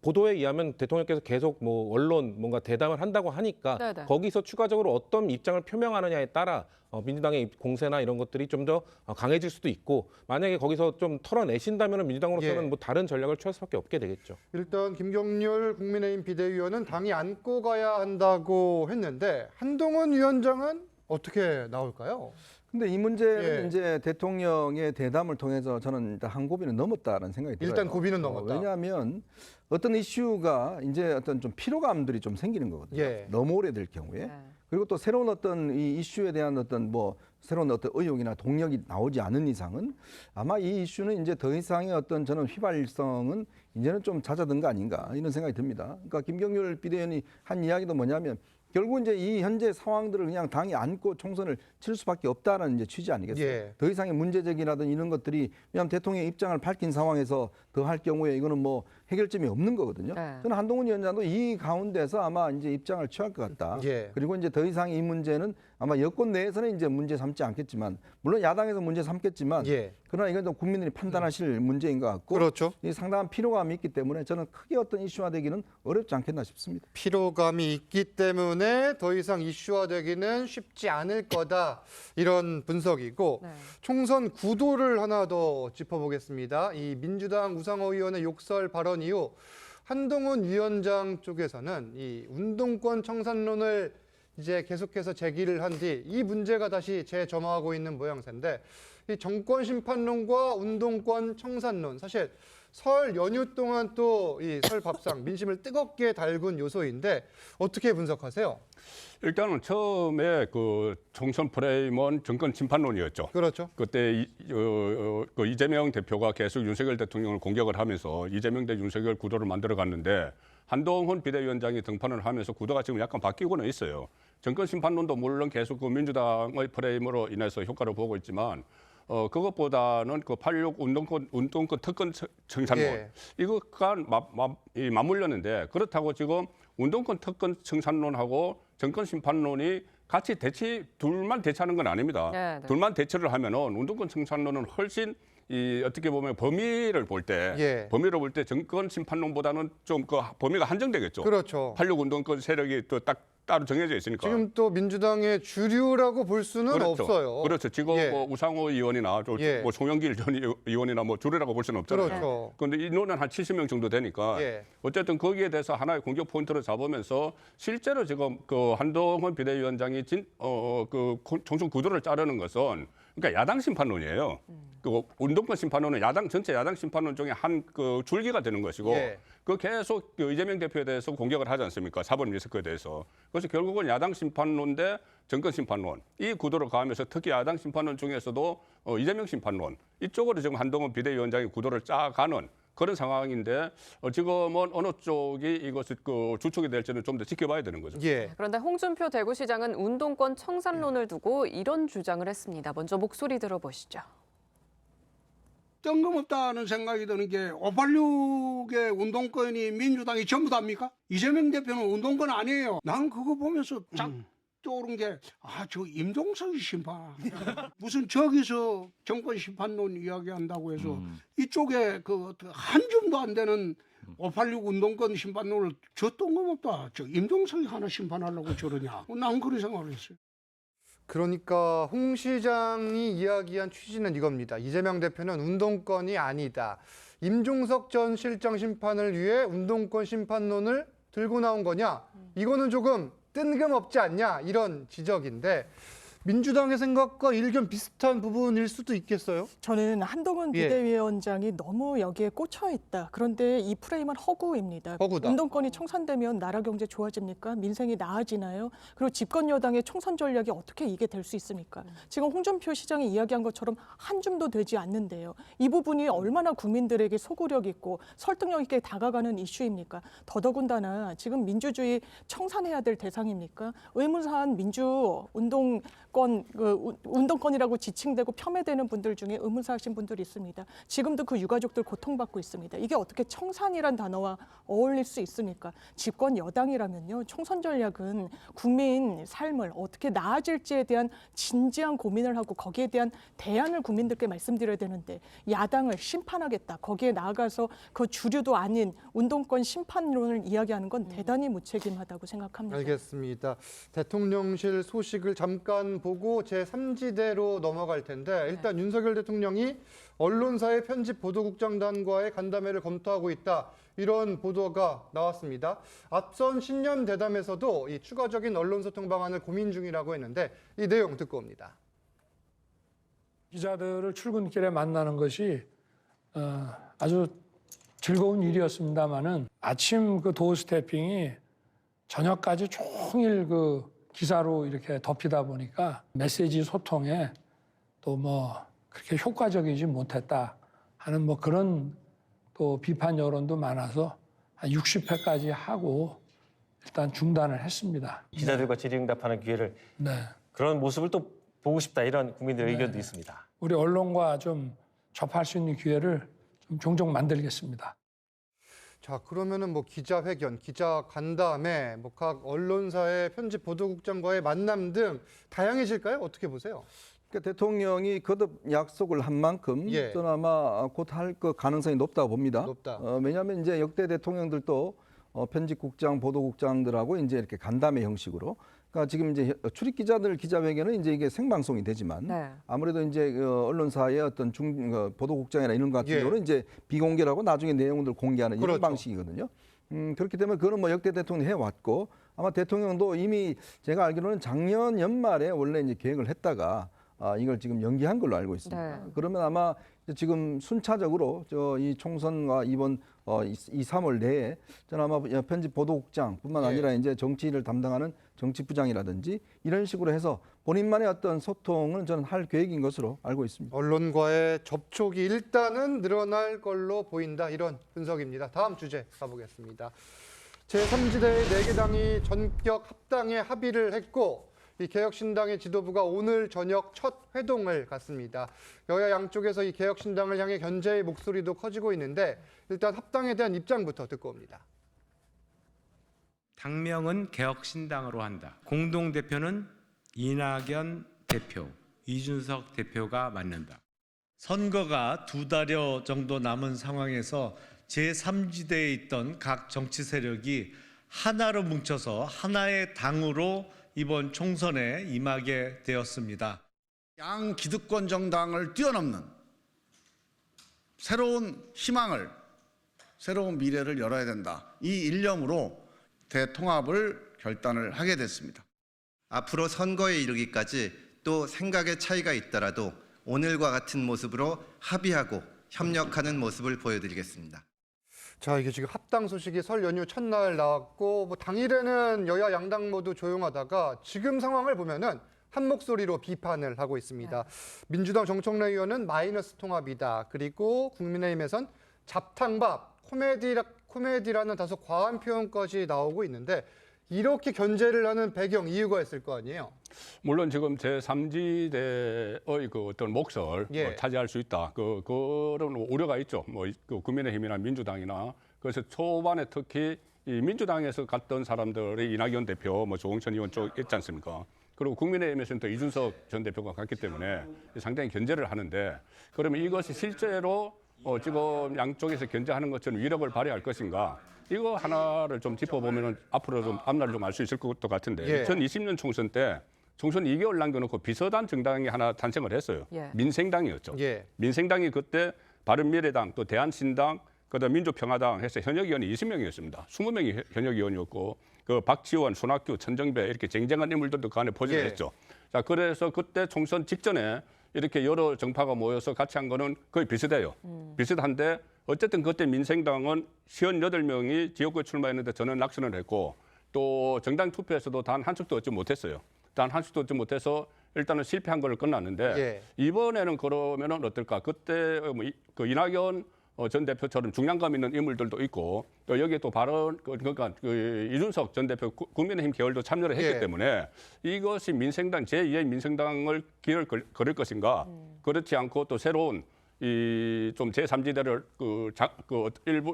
보도에 의하면 대통령께서 계속 언론 뭔가 대담을 한다고 하니까 네네. 거기서 추가적으로 어떤 입장을 표명하느냐에 따라 민주당의 공세나 이런 것들이 좀 더 강해질 수도 있고 만약에 거기서 좀 털어내신다면 민주당으로서는 예. 다른 전략을 취할 수밖에 없게 되겠죠. 일단 김경률 국민의힘 비대위원은 당이 안고 가야 한다고 했는데 한동훈 위원장은 어떻게 나올까요? 근데 이 문제는 예. 이제 대통령의 대담을 통해서 저는 일단 한 고비는 넘었다는 생각이 들어요. 일단 고비는 넘었다. 왜냐하면 어떤 이슈가 이제 어떤 좀 피로감들이 좀 생기는 거거든요. 예. 너무 오래될 경우에. 네. 그리고 또 새로운 어떤 이 이슈에 대한 어떤 새로운 어떤 의혹이나 동력이 나오지 않은 이상은 아마 이 이슈는 이제 더 이상의 어떤 저는 휘발성은 이제는 좀 잦아든 거 아닌가 이런 생각이 듭니다. 그러니까 김경률 비대위원이 한 이야기도 뭐냐면 결국 이제 이 현재 상황들을 그냥 당이 안고 총선을 칠 수밖에 없다는 이제 취지 아니겠어요? 예. 더 이상의 문제제기라든 이런 것들이 왜냐하면 대통령의 입장을 밝힌 상황에서 더 할 경우에 이거는 해결점이 없는 거거든요. 네. 저는 한동훈 위원장도 이 가운데서 아마 이제 입장을 취할 것 같다. 예. 그리고 이제 더 이상 이 문제는 아마 여권 내에서는 이제 문제 삼지 않겠지만 물론 야당에서 문제 삼겠지만 예. 그러나 이건 좀 국민들이 판단하실 문제인 것 같고 그렇죠. 이 상당한 피로감이 있기 때문에 저는 크게 어떤 이슈화되기는 어렵지 않겠나 싶습니다. 피로감이 있기 때문에 더 이상 이슈화되기는 쉽지 않을 거다. 이런 분석이고 네. 총선 구도를 하나 더 짚어보겠습니다. 이 민주당 우상호 의원의 욕설 발언 이후 한동훈 위원장 쪽에서는 이 운동권 청산론을 이제 계속해서 제기를 한 뒤 이 문제가 다시 재점화하고 있는 모양새인데 이 정권 심판론과 운동권 청산론 사실 설 연휴 동안 또 이 설 밥상 민심을 뜨겁게 달군 요소인데 어떻게 분석하세요? 일단은 처음에 그 총선 프레임은 정권 심판론이었죠. 그렇죠. 그때 그 이재명 대표가 계속 윤석열 대통령을 공격을 하면서 이재명 대 윤석열 구도를 만들어 갔는데 한동훈 비대위원장이 등판을 하면서 구도가 지금 약간 바뀌고는 있어요. 정권 심판론도 물론 계속 그 민주당의 프레임으로 인해서 효과를 보고 있지만 그것보다는 그 8.6 운동권 특권 청산론 예. 이거가 맞물렸는데 그렇다고 지금 운동권 특권 청산론하고 정권 심판론이 같이 둘만 대치하는 건 아닙니다. 네, 네. 둘만 대처를 하면은 운동권 청산론은 훨씬 어떻게 보면 범위를 볼 때 예. 정권 심판론보다는 좀 그 범위가 한정되겠죠. 그렇죠. 8.6 운동권 세력이 또 딱 따로 정해져 있으니까. 지금 또 민주당의 주류라고 볼 수는 그렇죠. 없어요. 그렇죠. 지금 예. 우상호 의원이나 예. 송영길 전 의원이나 주류라고 볼 수는 없잖아요. 그렇죠. 그런데 인원은 한 70명 정도 되니까 예. 어쨌든 거기에 대해서 하나의 공격 포인트를 잡으면서 실제로 지금 그 한동훈 비대위원장이 그 총선 구도를 자르는 것은 그러니까 야당 심판론이에요. 그 운동권 심판론은 전체 야당 심판론 중에 한 그 줄기가 되는 것이고 예. 그 계속 그 이재명 대표에 대해서 공격을 하지 않습니까? 사법 리스크에 대해서. 그래서 결국은 야당 심판론 대 정권 심판론 이 구도로 가면서 특히 야당 심판론 중에서도 이재명 심판론 이쪽으로 지금 한동훈 비대위원장이 구도를 짜가는 그런 상황인데 지금은 어느 쪽이 이것을 그 주축이 될지는 좀 더 지켜봐야 되는 거죠. 예. 그런데 홍준표 대구시장은 운동권 청산론을 두고 이런 주장을 했습니다. 먼저 목소리 들어보시죠. 뜬금없다는 생각이 드는 게 586의 운동권이 민주당이 전부 다입니까? 이재명 대표는 운동권 아니에요. 난 그거 보면서 쫙 떠오른 게 저 임종석이 심판 무슨 저기서 정권 심판론 이야기한다고 해서 이쪽에 그 한 줌도 안 되는 586 운동권 심판론을 저 뜬금없다. 저 임종석이 하나 심판하려고 저러냐. 난 그런 생각을 했어요. 그러니까 홍 시장이 이야기한 취지는 이겁니다. 이재명 대표는 운동권이 아니다. 임종석 전 실장 심판을 위해 운동권 심판론을 들고 나온 거냐? 이거는 조금 뜬금없지 않냐? 이런 지적인데 민주당의 생각과 일견 비슷한 부분일 수도 있겠어요? 저는 한동훈 예. 비대위원장이 너무 여기에 꽂혀 있다. 그런데 이 프레임은 허구입니다. 허구다. 운동권이 청산되면 나라 경제 좋아집니까? 민생이 나아지나요? 그리고 집권 여당의 총선 전략이 어떻게 이게 될 수 있습니까? 지금 홍준표 시장이 이야기한 것처럼 한 줌도 되지 않는데요. 이 부분이 얼마나 국민들에게 소구력 있고 설득력 있게 다가가는 이슈입니까? 더더군다나 지금 민주주의 청산해야 될 대상입니까? 의문사안 운동권이라고 지칭되고 폄훼되는 분들 중에 의문사하신 분들이 있습니다. 지금도 그 유가족들 고통받고 있습니다. 이게 어떻게 청산이란 단어와 어울릴 수 있습니까? 집권 여당이라면요. 총선 전략은 국민 삶을 어떻게 나아질지에 대한 진지한 고민을 하고 거기에 대한 대안을 국민들께 말씀드려야 되는데 야당을 심판하겠다. 거기에 나아가서 그 주류도 아닌 운동권 심판론을 이야기하는 건 대단히 무책임하다고 생각합니다. 알겠습니다. 대통령실 소식을 잠깐 보고 제3지대로 넘어갈 텐데 일단 윤석열 대통령이 언론사의 편집 보도국장단과의 간담회를 검토하고 있다. 이런 보도가 나왔습니다. 앞선 신년 대담에서도 이 추가적인 언론소통 방안을 고민 중이라고 했는데 이 내용 듣고 옵니다. 기자들을 출근길에 만나는 것이 아주 즐거운 일이었습니다마는 아침 그 도어 스태핑이 저녁까지 종일 그 기사로 이렇게 덮이다 보니까 메시지 소통에 또 뭐 그렇게 효과적이지 못했다 하는 뭐 그런 또 비판 여론도 많아서 한 60회까지 하고 일단 중단을 했습니다. 기자들과 질의응답하는 기회를 그런 모습을 또 보고 싶다 이런 국민들의 의견도 있습니다. 우리 언론과 좀 접할 수 있는 기회를 좀 종종 만들겠습니다. 자, 그러면은 뭐 기자회견, 기자 간담회, 뭐 각 언론사의 편집 보도국장과의 만남 등 다양해질까요? 어떻게 보세요? 그러니까 대통령이 거듭 약속을 한 만큼 예. 저는 아마 곧 할 그 가능성이 높다고 봅니다. 높다. 왜냐하면 이제 역대 대통령들도 편집국장, 보도국장들하고 이제 이렇게 간담회 형식으로. 그러니까 지금 이제 출입 기자들 기자회견은 이제 이게 생방송이 되지만 네. 아무래도 이제 언론사의 어떤 보도국장이나 이런 것 같은 경우는 이제 비공개라고 나중에 내용들 공개하는 이런 그렇죠. 방식이거든요. 그렇기 때문에 그거는 뭐 역대 대통령이 해왔고 아마 대통령도 이미 제가 알기로는 작년 연말에 원래 이제 계획을 했다가 이걸 지금 연기한 걸로 알고 있습니다. 네. 그러면 아마 지금 순차적으로 이 총선과 이번 2, 3월 내에 저는 아마 편집 보도국장뿐만 아니라 이제 정치를 담당하는 정치부장이라든지 이런 식으로 해서 본인만의 어떤 소통은 저는 할 계획인 것으로 알고 있습니다. 언론과의 접촉이 일단은 늘어날 걸로 보인다. 이런 분석입니다. 다음 주제 가보겠습니다. 제3지대의 4개 당이 전격 합당에 합의를 했고 이 개혁신당의 지도부가 오늘 저녁 첫 회동을 갖습니다. 여야 양쪽에서 이 개혁신당을 향해 견제의 목소리도 커지고 있는데 일단 합당에 대한 입장부터 듣고 옵니다. 당명은 개혁신당으로 한다. 공동대표는 이낙연 대표, 이준석 대표가 맡는다. 선거가 2달여 정도 남은 상황에서 제3지대에 있던 각 정치 세력이 하나로 뭉쳐서 하나의 당으로 이번 총선에 임하게 되었습니다. 양 기득권 정당을 뛰어넘는 새로운 희망을, 새로운 미래를 열어야 된다. 이 일념으로 대통합을 결단을 하게 됐습니다. 앞으로 선거에 이르기까지 또 생각의 차이가 있더라도 오늘과 같은 모습으로 합의하고 협력하는 모습을 보여드리겠습니다. 자, 이게 지금 합당 소식이 설 연휴 첫날 나왔고 뭐 당일에는 여야 양당 모두 조용하다가 지금 상황을 보면은 한 목소리로 비판을 하고 있습니다. 민주당 정청래 의원은 마이너스 통합이다. 그리고 국민의힘에선 잡탕밥, 코미디라는 다소 과한 표현까지 나오고 있는데 이렇게 견제를 하는 배경 이유가 있을 거 아니에요? 물론 지금 제3지대의 그 어떤 몫을 차지할 수 있다. 그런 우려가 있죠. 그 국민의힘이나 민주당이나 그래서 초반에 특히 이 민주당에서 갔던 사람들이 이낙연 대표, 조홍천 의원 쪽 있지 않습니까? 그리고 국민의힘에서는 또 이준석 전 대표가 갔기 때문에 상당히 견제를 하는데 그러면 이것이 실제로 지금 양쪽에서 견제하는 것처럼 위력을 발휘할 것인가? 이거 하나를 좀 짚어보면 앞으로 좀 앞날을 좀 알 수 있을 것 같은데 2020년 총선 때 총선 2개월 남겨놓고 비서단 정당이 하나 탄생을 했어요. 민생당이었죠. 민생당이 그때 바른미래당 또 대한신당 그다음 민주평화당 해서 현역 의원이 20명이었습니다. 20명이 현역 의원이었고 그 박지원, 손학규, 천정배 이렇게 쟁쟁한 인물들도 그 안에 포진을 했죠. 자, 그래서 그때 총선 직전에 이렇게 여러 정파가 모여서 같이 한 거는 거의 비슷해요. 비슷한데 어쨌든 그때 민생당은 58명이 지역구에 출마했는데 저는 낙선을 했고 또 정당 투표에서도 단 한 척도 얻지 못했어요. 단 한 척도 얻지 못해서 일단은 실패한 걸로 끝났는데 이번에는 그러면은 어떨까? 그때 그 이낙연 전 대표처럼 중량감 있는 인물들도 있고 또 여기에 또 발언 그러니까 그 이준석 전 대표 국민의힘 계열도 참여를 했기 때문에 이것이 민생당 제2의 민생당을 길을 걸을 것인가 그렇지 않고 또 새로운 이 좀 제3지대를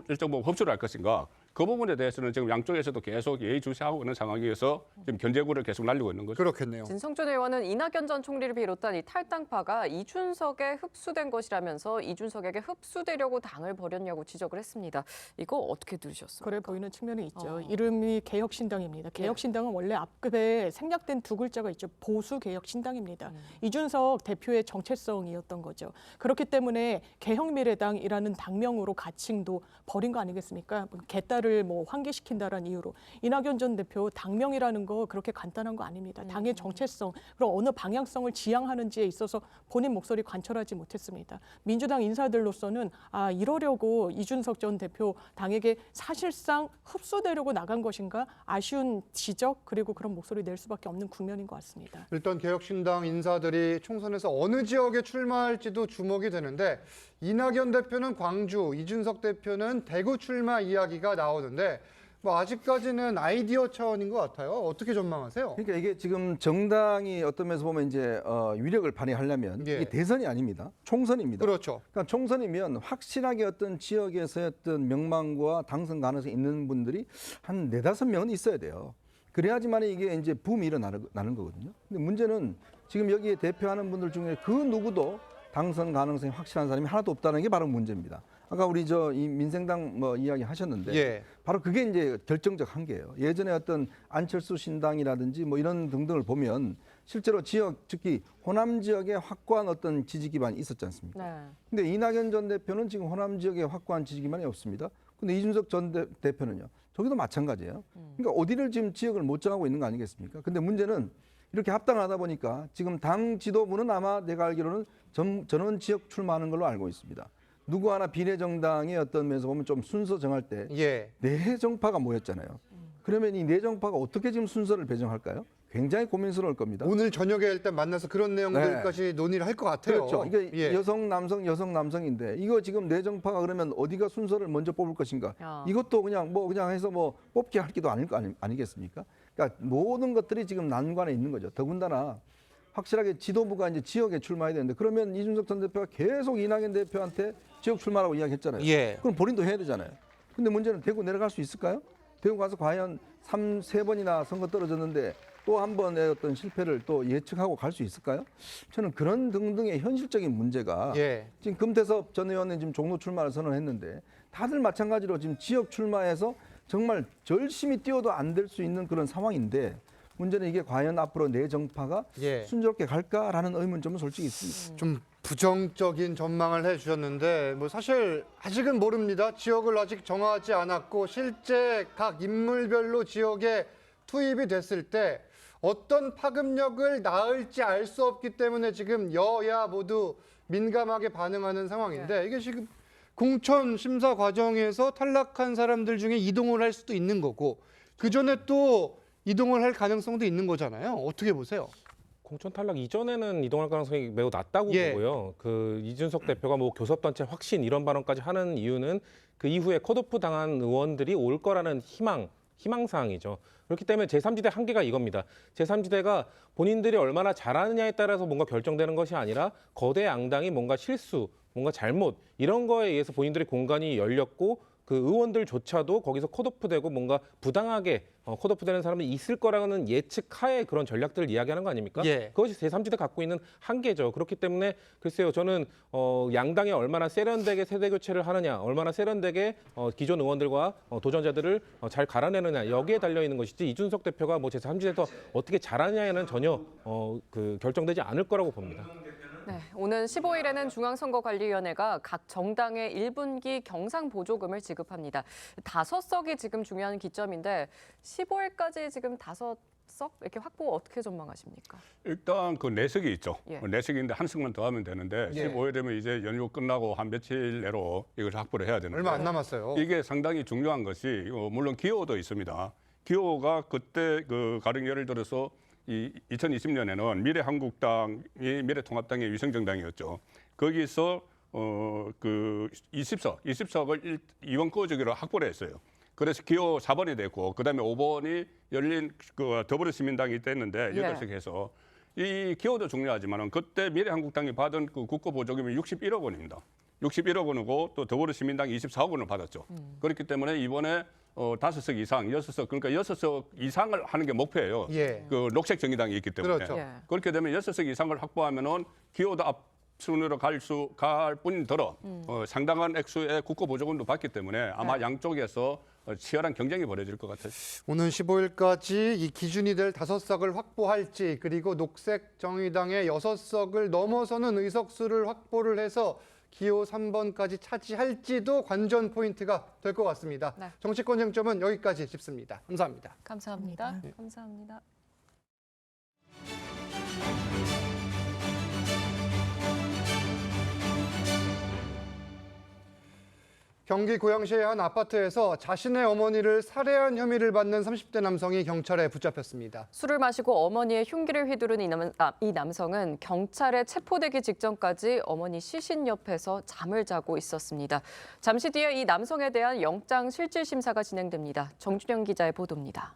일정 부분 흡수를 할 것인가 그 부분에 대해서는 지금 양쪽에서도 계속 예의주시하고 있는 상황이어서 지금 견제구를 계속 날리고 있는 거죠. 그렇겠네요. 진성준 의원은 이낙연 전 총리를 비롯한 이 탈당파가 이준석에 흡수된 것이라면서 이준석에게 흡수되려고 당을 벌였냐고 지적을 했습니다. 이거 어떻게 들으셨어요? 그래 보이는 측면이 있죠. 이름이 개혁신당입니다. 개혁신당은 원래 앞급에 생략된 두 글자가 있죠. 보수개혁신당입니다. 이준석 대표의 정체성이었던 거죠. 그렇기 때문에 개혁미래당이라는 당명으로 가칭도 버린 거 아니겠습니까? 개딸을 뭐 환기시킨다라는 이유로 이낙연 전 대표 당명이라는 거 그렇게 간단한 거 아닙니다. 당의 정체성 그리고 어느 방향성을 지향하는지에 있어서 본인 목소리 관철하지 못했습니다. 민주당 인사들로서는 이러려고 이준석 전 대표 당에게 사실상 흡수되려고 나간 것인가 아쉬운 지적 그리고 그런 목소리 낼 수밖에 없는 국면인 것 같습니다. 일단 개혁신당 인사들이 총선에서 어느 지역에 출마할지도 주목이 되는데 이낙연 대표는 광주, 이준석 대표는 대구 출마 이야기가 나오는데 뭐 아직까지는 아이디어 차원인 것 같아요. 어떻게 전망하세요? 그러니까 이게 지금 정당이 어떤 면에서 보면 이제 위력을 발휘하려면 이게 대선이 아닙니다. 총선입니다. 그렇죠. 그러니까 총선이면 확실하게 어떤 지역에서의 어떤 명망과 당선 가능성이 있는 분들이 한 4-5명은 있어야 돼요. 그래야지만 이게 이제 붐이 일어나는 거거든요. 근데 문제는 지금 여기에 대표하는 분들 중에 그 누구도 당선 가능성이 확실한 사람이 하나도 없다는 게 바로 문제입니다. 아까 우리 이 민생당 이야기 하셨는데 바로 그게 이제 결정적 한계예요. 예전에 어떤 안철수 신당이라든지 뭐 이런 등등을 보면 실제로 지역 특히 호남 지역에 확고한 어떤 지지 기반이 있었지 않습니까? 근데 이낙연 전 대표는 지금 호남 지역에 확고한 지지 기반이 없습니다. 근데 이준석 전 대표는요. 저기도 마찬가지예요. 그러니까 어디를 지금 지역을 못 정하고 있는 거 아니겠습니까? 근데 문제는 이렇게 합당을 하다 보니까 지금 당 지도부는 아마 내가 알기로는 전원 지역 출마하는 걸로 알고 있습니다. 누구 하나 비례정당의 어떤 면에서 보면 좀 순서 정할 때 네 정파가 모였잖아요. 그러면 이 네 정파가 어떻게 지금 순서를 배정할까요? 굉장히 고민스러울 겁니다. 오늘 저녁에 일단 만나서 그런 내용들까지 논의를 할 것 같아요. 그렇죠. 이게 여성, 남성인데 이거 지금 네 정파가 그러면 어디가 순서를 먼저 뽑을 것인가? 이것도 그냥 해서 뽑기 할 기도 아닐 거 아니겠습니까? 그러니까 모든 것들이 지금 난관에 있는 거죠. 더군다나 확실하게 지도부가 이제 지역에 출마해야 되는데 그러면 이준석 전 대표가 계속 이낙연 대표한테 지역 출마라고 이야기했잖아요. 그럼 본인도 해야 되잖아요. 근데 문제는 대구 내려갈 수 있을까요? 대구 가서 과연 3-4번이나 선거 떨어졌는데 또 한 번의 어떤 실패를 또 예측하고 갈 수 있을까요? 저는 그런 등등의 현실적인 문제가 지금 금태섭 전 의원은 지금 종로 출마를 선언했는데 다들 마찬가지로 지금 지역 출마해서 정말 열심히 뛰어도 안 될 수 있는 그런 상황인데 문제는 이게 과연 앞으로 내 정파가 순조롭게 갈까라는 의문점은 솔직히 있습니다. 좀 부정적인 전망을 해주셨는데 뭐 사실 아직은 모릅니다. 지역을 아직 정하지 않았고 실제 각 인물별로 지역에 투입이 됐을 때 어떤 파급력을 낳을지 알 수 없기 때문에 지금 여야 모두 민감하게 반응하는 상황인데 이게 지금 공천 심사 과정에서 탈락한 사람들 중에 이동을 할 수도 있는 거고 그 전에 또 이동을 할 가능성도 있는 거잖아요. 어떻게 보세요? 공천 탈락 이전에는 이동할 가능성이 매우 낮다고 보고요. 그 이준석 대표가 뭐 교섭단체 확신 이런 발언까지 하는 이유는 그 이후에 컷오프 당한 의원들이 올 거라는 희망사항이죠. 그렇기 때문에 제3지대 한계가 이겁니다. 제3지대가 본인들이 얼마나 잘하느냐에 따라서 뭔가 결정되는 것이 아니라 거대 양당이 뭔가 실수, 뭔가 잘못 이런 거에 의해서 본인들의 공간이 열렸고 그 의원들조차도 거기서 컷오프되고 뭔가 부당하게 컷오프되는 사람이 있을 거라는 예측하에 그런 전략들을 이야기하는 거 아닙니까? 그것이 제3지대 갖고 있는 한계죠. 그렇기 때문에 글쎄요, 저는 양당이 얼마나 세련되게 세대 교체를 하느냐, 얼마나 세련되게 기존 의원들과 도전자들을 잘 갈아내느냐 여기에 달려 있는 것이지 이준석 대표가 뭐 제3지대에서 어떻게 잘하느냐에는 전혀 결정되지 않을 거라고 봅니다. 네, 오는 15일에는 중앙선거관리위원회가 각 정당의 1분기 경상보조금을 지급합니다. 5석이 지금 중요한 기점인데 15일까지 지금 5석 이렇게 확보 어떻게 전망하십니까? 일단 그 4석이 있죠. 예. 4석인데 한 석만 더 하면 되는데 예. 15일 되면 이제 연휴 끝나고 한 며칠 내로 이걸 확보를 해야 되는데 얼마 안 남았어요. 이게 상당히 중요한 것이 물론 기호도 있습니다. 기호가 그때 그 가령 예를 들어서 이 2020년에는 미래한국당이 미래통합당의 위성정당이었죠. 거기서 그 20석을 이원 끄어주기로 확보를 했어요. 그래서 기호 4번이 됐고 그다음에 5번이 열린 그 더불어시민당이 됐는데 8석 해서 이 기호도 중요하지만은 그때 미래한국당이 받은 그 국고 보조금이 61억 원입니다. 61억 원이고 또 더불어시민당이 24억 원을 받았죠. 그렇기 때문에 이번에 5석 이상, 6석 그러니까 6석 이상을 하는 게 목표예요. 예. 그 녹색 정의당이 있기 때문에. 그렇죠. 예. 그렇게 되면 6석 이상을 확보하면은 기호도 앞순으로 갈 뿐더러 상당한 액수의 국고 보조금도 받기 때문에 아마 양쪽에서 치열한 경쟁이 벌어질 것 같아요. 오는 15일까지 이 기준이 될 5석을 확보할지 그리고 녹색 정의당의 6석을 넘어서는 의석수를 확보를 해서 기호 3번까지 차지할지도 관전 포인트가 될 것 같습니다. 네. 정치권 쟁점은 여기까지 짚습니다. 감사합니다. 감사합니다. 감사합니다. 경기 고양시의 한 아파트에서 자신의 어머니를 살해한 혐의를 받는 30대 남성이 경찰에 붙잡혔습니다. 술을 마시고 어머니의 흉기를 휘두른 이 남성은 경찰에 체포되기 직전까지 어머니 시신 옆에서 잠을 자고 있었습니다. 잠시 뒤에 이 남성에 대한 영장 실질 심사가 진행됩니다. 정준영 기자의 보도입니다.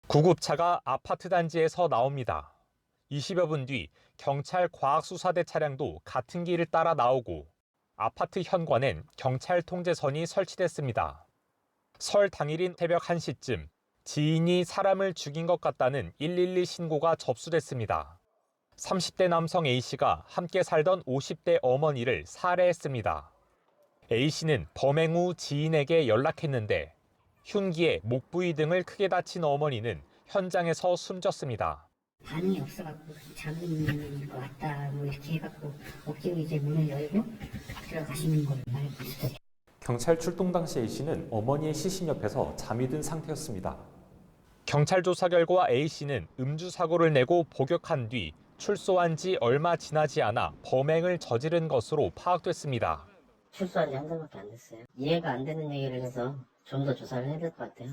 구급차가 아파트 단지에서 나옵니다. 20여 분 뒤 경찰 과학수사대 차량도 같은 길을 따라 나오고 아파트 현관엔 경찰 통제선이 설치됐습니다. 설 당일인 새벽 1시쯤 지인이 사람을 죽인 것 같다는 112 신고가 접수됐습니다. 30대 남성 A씨가 함께 살던 50대 어머니를 살해했습니다. A씨는 범행 후 지인에게 연락했는데 흉기에 목 부위 등을 크게 다친 어머니는 현장에서 숨졌습니다. 반이 없어갖고 자고 있는 것 같다 뭐 이렇게 해갖고 억지로 이제 문을 열고 들어가시는 걸 알고 있어요. 경찰 출동 당시 A씨는 어머니의 시신 옆에서 잠이 든 상태였습니다. 경찰 조사 결과 A씨는 음주 사고를 내고 복역한 뒤 출소한 지 얼마 지나지 않아 범행을 저지른 것으로 파악됐습니다. 출소한 지 한 달밖에 안 됐어요. 이해가 안 되는 얘기를 해서 좀 더 조사를 해야 될 것 같아요.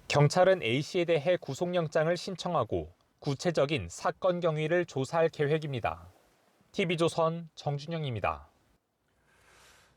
경찰은 A씨에 대해 구속영장을 신청하고 구체적인 사건 경위를 조사할 계획입니다. TV조선 정준영입니다.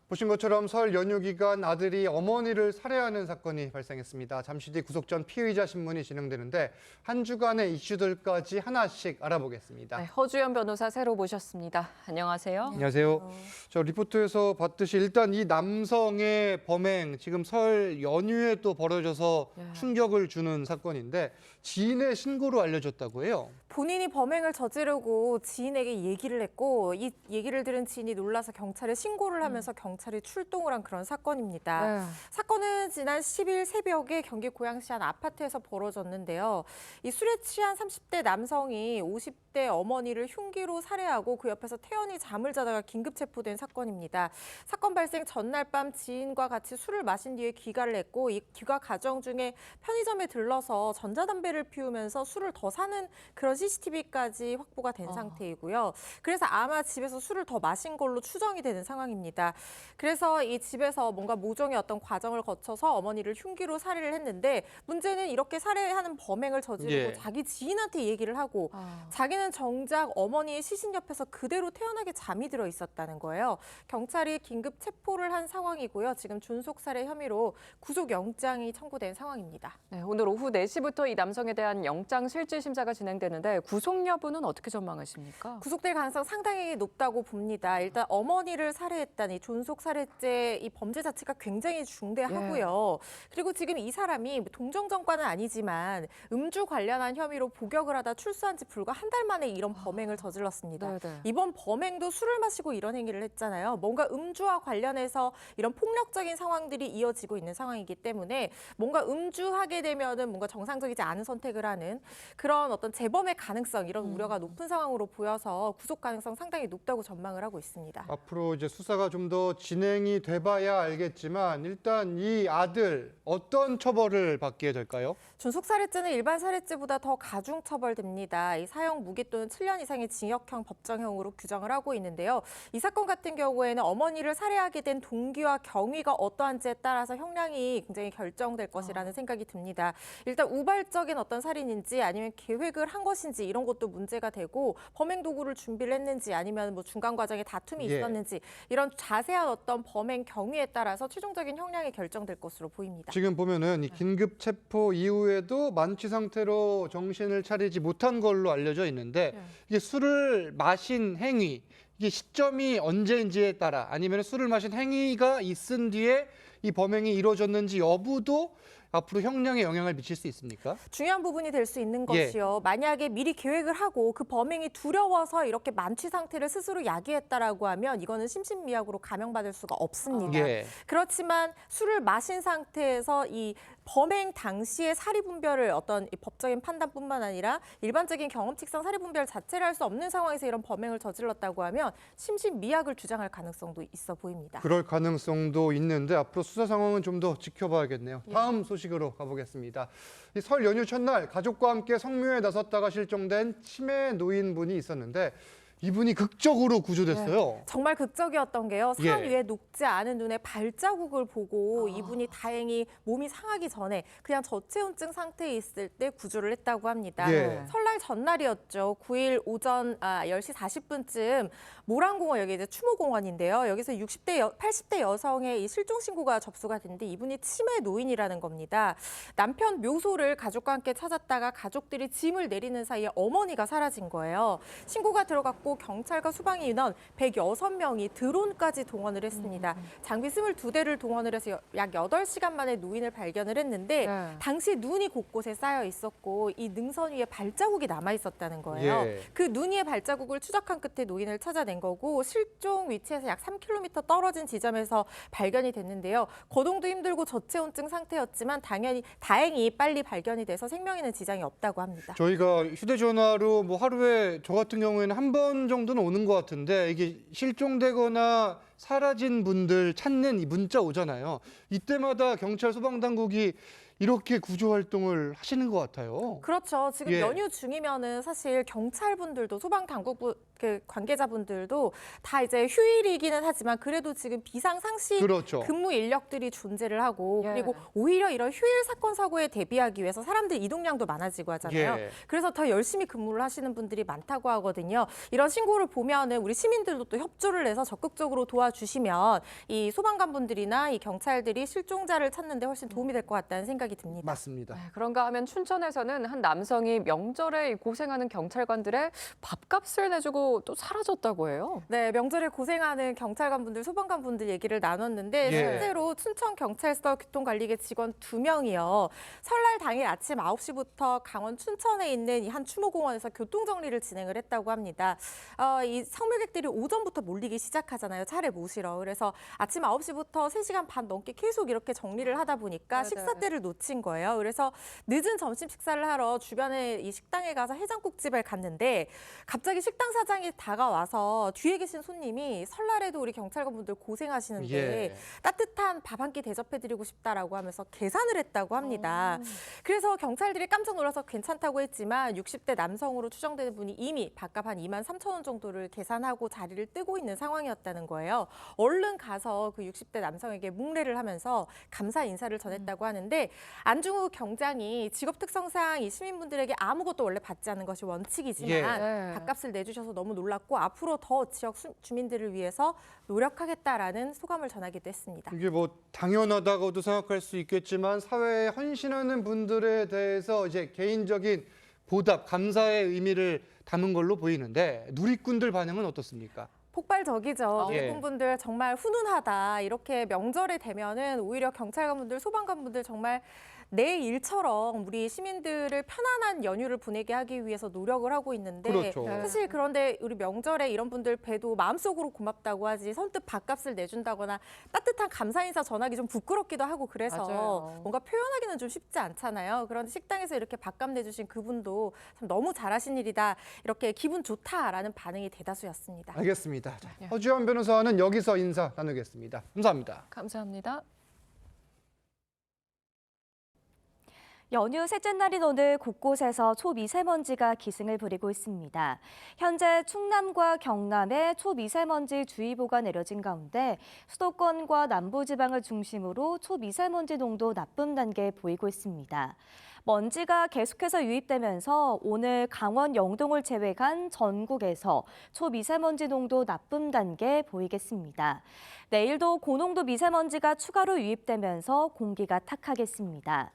보신 것처럼 설 연휴 기간 아들이 어머니를 살해하는 사건이 발생했습니다. 잠시 뒤 구속 전 피의자 신문이 진행되는데 한 주간의 이슈들까지 하나씩 알아보겠습니다. 네, 허주연 변호사 새로 모셨습니다. 안녕하세요. 안녕하세요. 저 리포트에서 봤듯이 일단 이 남성의 범행 지금 설 연휴에 또 벌어져서 충격을 주는 사건인데 지인의 신고로 알려졌다고 해요. 본인이 범행을 저지르고 지인에게 얘기를 했고 이 얘기를 들은 지인이 놀라서 경찰에 신고를 하면서 경찰이 출동을 한 그런 사건입니다. 사건은 지난 10일 새벽에 경기 고양시 한 아파트에서 벌어졌는데요. 이 술에 취한 30대 남성이 50대 어머니를 흉기로 살해하고 그 옆에서 태연히 잠을 자다가 긴급 체포된 사건입니다. 사건 발생 전날 밤 지인과 같이 술을 마신 뒤에 귀가를 했고 이 귀가 과정 중에 편의점에 들러서 전자담배를 피우면서 술을 더 사는 그런 CCTV까지 확보가 된 상태이고요. 그래서 아마 집에서 술을 더 마신 걸로 추정이 되는 상황입니다. 그래서 이 집에서 뭔가 모종의 어떤 과정을 거쳐서 어머니를 흉기로 살해를 했는데 문제는 이렇게 살해하는 범행을 저지르고 자기 지인한테 얘기를 하고 자기는 정작 어머니의 시신 옆에서 그대로 태연하게 잠이 들어 있었다는 거예요. 경찰이 긴급 체포를 한 상황이고요. 지금 준속살해 혐의로 구속영장이 청구된 상황입니다. 네, 오늘 오후 4시부터 이 남성에 대한 영장 실질 심사가 진행되는데 구속 여부는 어떻게 전망하십니까? 구속될 가능성 상당히 높다고 봅니다. 일단 어머니를 살해했다니 존속 살해죄 이 범죄 자체가 굉장히 중대하고요. 그리고 지금 이 사람이 동정정과는 아니지만 음주 관련한 혐의로 복역을 하다 출소한 지 불과 한 달 만에 이런 범행을 저질렀습니다. 이번 범행도 술을 마시고 이런 행위를 했잖아요. 뭔가 음주와 관련해서 이런 폭력적인 상황들이 이어지고 있는 상황이기 때문에 뭔가 음주하게 되면은 뭔가 정상적이지 않은 선택을 하는 그런 어떤 재범의 가능성 이런 우려가 높은 상황으로 보여서 구속 가능성 상당히 높다고 전망을 하고 있습니다. 앞으로 이제 수사가 좀 더 진행이 돼봐야 알겠지만 일단 이 아들 어떤 처벌을 받게 될까요? 준속살해죄는 일반 살해죄보다 더 가중 처벌됩니다. 이 사형 무기 또는 7년 이상의 징역형 법정형으로 규정을 하고 있는데요. 이 사건 같은 경우에는 어머니를 살해하게 된 동기와 경위가 어떠한지에 따라서 형량이 굉장히 결정될 것이라는 생각이 듭니다. 일단 우발적인 어떤 살인인지 아니면 계획을 한 것인지 이런 것도 문제가 되고 범행 도구를 준비를 했는지 아니면 뭐 중간 과정에 다툼이 있었는지 이런 자세한 어떤 범행 경위에 따라서 최종적인 형량이 결정될 것으로 보입니다. 지금 보면은 이 긴급 체포 이후에도 만취 상태로 정신을 차리지 못한 걸로 알려져 있는데 이게 술을 마신 행위, 이게 시점이 언제인지에 따라 아니면 술을 마신 행위가 있은 뒤에 이 범행이 이루어졌는지 여부도 앞으로 형량에 영향을 미칠 수 있습니까? 중요한 부분이 될 수 있는 것이요. 만약에 미리 계획을 하고 그 범행이 두려워서 이렇게 만취 상태를 스스로 야기했다라고 하면 이거는 심신미약으로 감형받을 수가 없습니다. 그렇지만 술을 마신 상태에서 이 범행 당시의 사리분별을 어떤 이 법적인 판단뿐만 아니라 일반적인 경험칙상 사리분별 자체를 할 수 없는 상황에서 이런 범행을 저질렀다고 하면 심신미약을 주장할 가능성도 있어 보입니다. 그럴 가능성도 있는데 앞으로 수사 상황은 좀 더 지켜봐야겠네요. 다음 소식으로 가보겠습니다. 이 설 연휴 첫날 가족과 함께 성묘에 나섰다가 실종된 치매 노인분이 있었는데 이분이 극적으로 구조됐어요. 정말 극적이었던 게요. 산 위에 녹지 않은 눈에 발자국을 보고 이분이 다행히 몸이 상하기 전에 그냥 저체온증 상태에 있을 때 구조를 했다고 합니다. 설날 전날이었죠. 9일 오전 10시 40분쯤 모란공원, 여기 이제 추모공원인데요. 여기서 80대 여성의 이 실종 신고가 접수가 됐는데 이분이 치매 노인이라는 겁니다. 남편 묘소를 가족과 함께 찾았다가 가족들이 짐을 내리는 사이에 어머니가 사라진 거예요. 신고가 들어갔고 경찰과 소방 인원 106명이 드론까지 동원을 했습니다. 장비 22대를 동원을 해서 약 8시간 만에 노인을 발견을 했는데 당시 눈이 곳곳에 쌓여 있었고 이 능선 위에 발자국이 남아 있었다는 거예요. 그 눈 위에 발자국을 추적한 끝에 노인을 찾아낸 거고 실종 위치에서 약 3km 떨어진 지점에서 발견이 됐는데요. 거동도 힘들고 저체온증 상태였지만 다행히 빨리 발견이 돼서 생명에는 지장이 없다고 합니다. 저희가 휴대전화로 뭐 하루에 저 같은 경우에는 한 번 정도는 오는 것 같은데 이게 실종되거나 사라진 분들 찾는 이 문자 오잖아요. 이때마다 경찰 소방당국이 이렇게 구조 활동을 하시는 것 같아요. 그렇죠. 지금 연휴 중이면은 사실 경찰분들도 소방당국 관계자분들도 다 이제 휴일이기는 하지만 그래도 지금 비상상시 근무 인력들이 존재를 하고 그리고 오히려 이런 휴일 사건 사고에 대비하기 위해서 사람들 이동량도 많아지고 하잖아요. 그래서 더 열심히 근무를 하시는 분들이 많다고 하거든요. 이런 신고를 보면은 우리 시민들도 또 협조를 해서 적극적으로 도와주시면 이 소방관분들이나 이 경찰들이 실종자를 찾는 데 훨씬 도움이 될 것 같다는 생각이 듭니다. 맞습니다. 그런가 하면 춘천에서는 한 남성이 명절에 고생하는 경찰관들의 밥값을 내주고 또 사라졌다고 해요. 네, 명절에 고생하는 경찰관분들, 소방관분들 얘기를 나눴는데 실제로 춘천경찰서 교통관리계 직원 2명이요. 설날 당일 아침 9시부터 강원 춘천에 있는 이 한 추모공원에서 교통정리를 진행을 했다고 합니다. 이 성묘객들이 오전부터 몰리기 시작하잖아요. 차례 모시러. 그래서 아침 9시부터 3시간 반 넘게 계속 이렇게 정리를 하다 보니까 식사 때를 놓친 거예요. 그래서 늦은 점심 식사를 하러 주변에 이 식당에 가서 해장국집을 갔는데 갑자기 식당 사장이 다가와서 뒤에 계신 손님이 설날에도 우리 경찰관분들 고생하시는데 따뜻한 밥 한 끼 대접해드리고 싶다라고 하면서 계산을 했다고 합니다. 그래서 경찰들이 깜짝 놀라서 괜찮다고 했지만 60대 남성으로 추정되는 분이 이미 밥값 한 23,000원 정도를 계산하고 자리를 뜨고 있는 상황이었다는 거예요. 얼른 가서 그 60대 남성에게 묵례를 하면서 감사 인사를 전했다고 하는데 안중우 경장이 직업 특성상 이 시민분들에게 아무것도 원래 받지 않는 것이 원칙이지만 밥값을 내주셔서 너무 놀랐고 앞으로 더 지역 주민들을 위해서 노력하겠다라는 소감을 전하기도 했습니다. 이게 뭐 당연하다고도 생각할 수 있겠지만 사회에 헌신하는 분들에 대해서 이제 개인적인 보답, 감사의 의미를 담은 걸로 보이는데 누리꾼들 반응은 어떻습니까? 폭발적이죠. 누리꾼분들 정말 훈훈하다. 이렇게 명절에 되면은 오히려 경찰관분들, 소방관분들 정말 내 일처럼 우리 시민들을 편안한 연휴를 보내게 하기 위해서 노력을 하고 있는데 그렇죠. 사실 그런데 우리 명절에 이런 분들 뵈도 마음속으로 고맙다고 하지 선뜻 밥값을 내준다거나 따뜻한 감사 인사 전하기 좀 부끄럽기도 하고 그래서 맞아요. 뭔가 표현하기는 좀 쉽지 않잖아요. 그런데 식당에서 이렇게 밥값 내주신 그분도 참 너무 잘하신 일이다. 이렇게 기분 좋다라는 반응이 대다수였습니다. 알겠습니다. 자, 허주연 변호사는 여기서 인사 나누겠습니다. 감사합니다. 감사합니다. 연휴 셋째 날인 오늘 곳곳에서 초미세먼지가 기승을 부리고 있습니다. 현재 충남과 경남에 초미세먼지 주의보가 내려진 가운데 수도권과 남부지방을 중심으로 초미세먼지 농도 나쁨 단계에 보이고 있습니다. 먼지가 계속해서 유입되면서 오늘 강원 영동을 제외한 전국에서 초미세먼지 농도 나쁨 단계에 보이겠습니다. 내일도 고농도 미세먼지가 추가로 유입되면서 공기가 탁하겠습니다.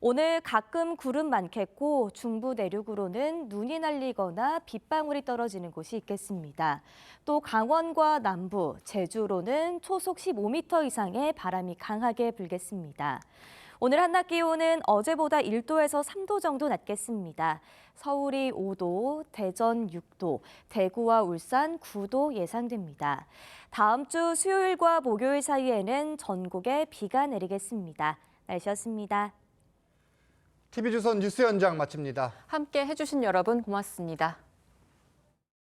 오늘 가끔 구름 많겠고 중부 내륙으로는 눈이 날리거나 빗방울이 떨어지는 곳이 있겠습니다. 또 강원과 남부, 제주로는 초속 15m 이상의 바람이 강하게 불겠습니다. 오늘 한낮 기온은 어제보다 1도에서 3도 정도 낮겠습니다. 서울이 5도, 대전 6도, 대구와 울산 9도 예상됩니다. 다음 주 수요일과 목요일 사이에는 전국에 비가 내리겠습니다. 날씨였습니다. TV조선 뉴스 현장 마칩니다. 함께 해주신 여러분 고맙습니다.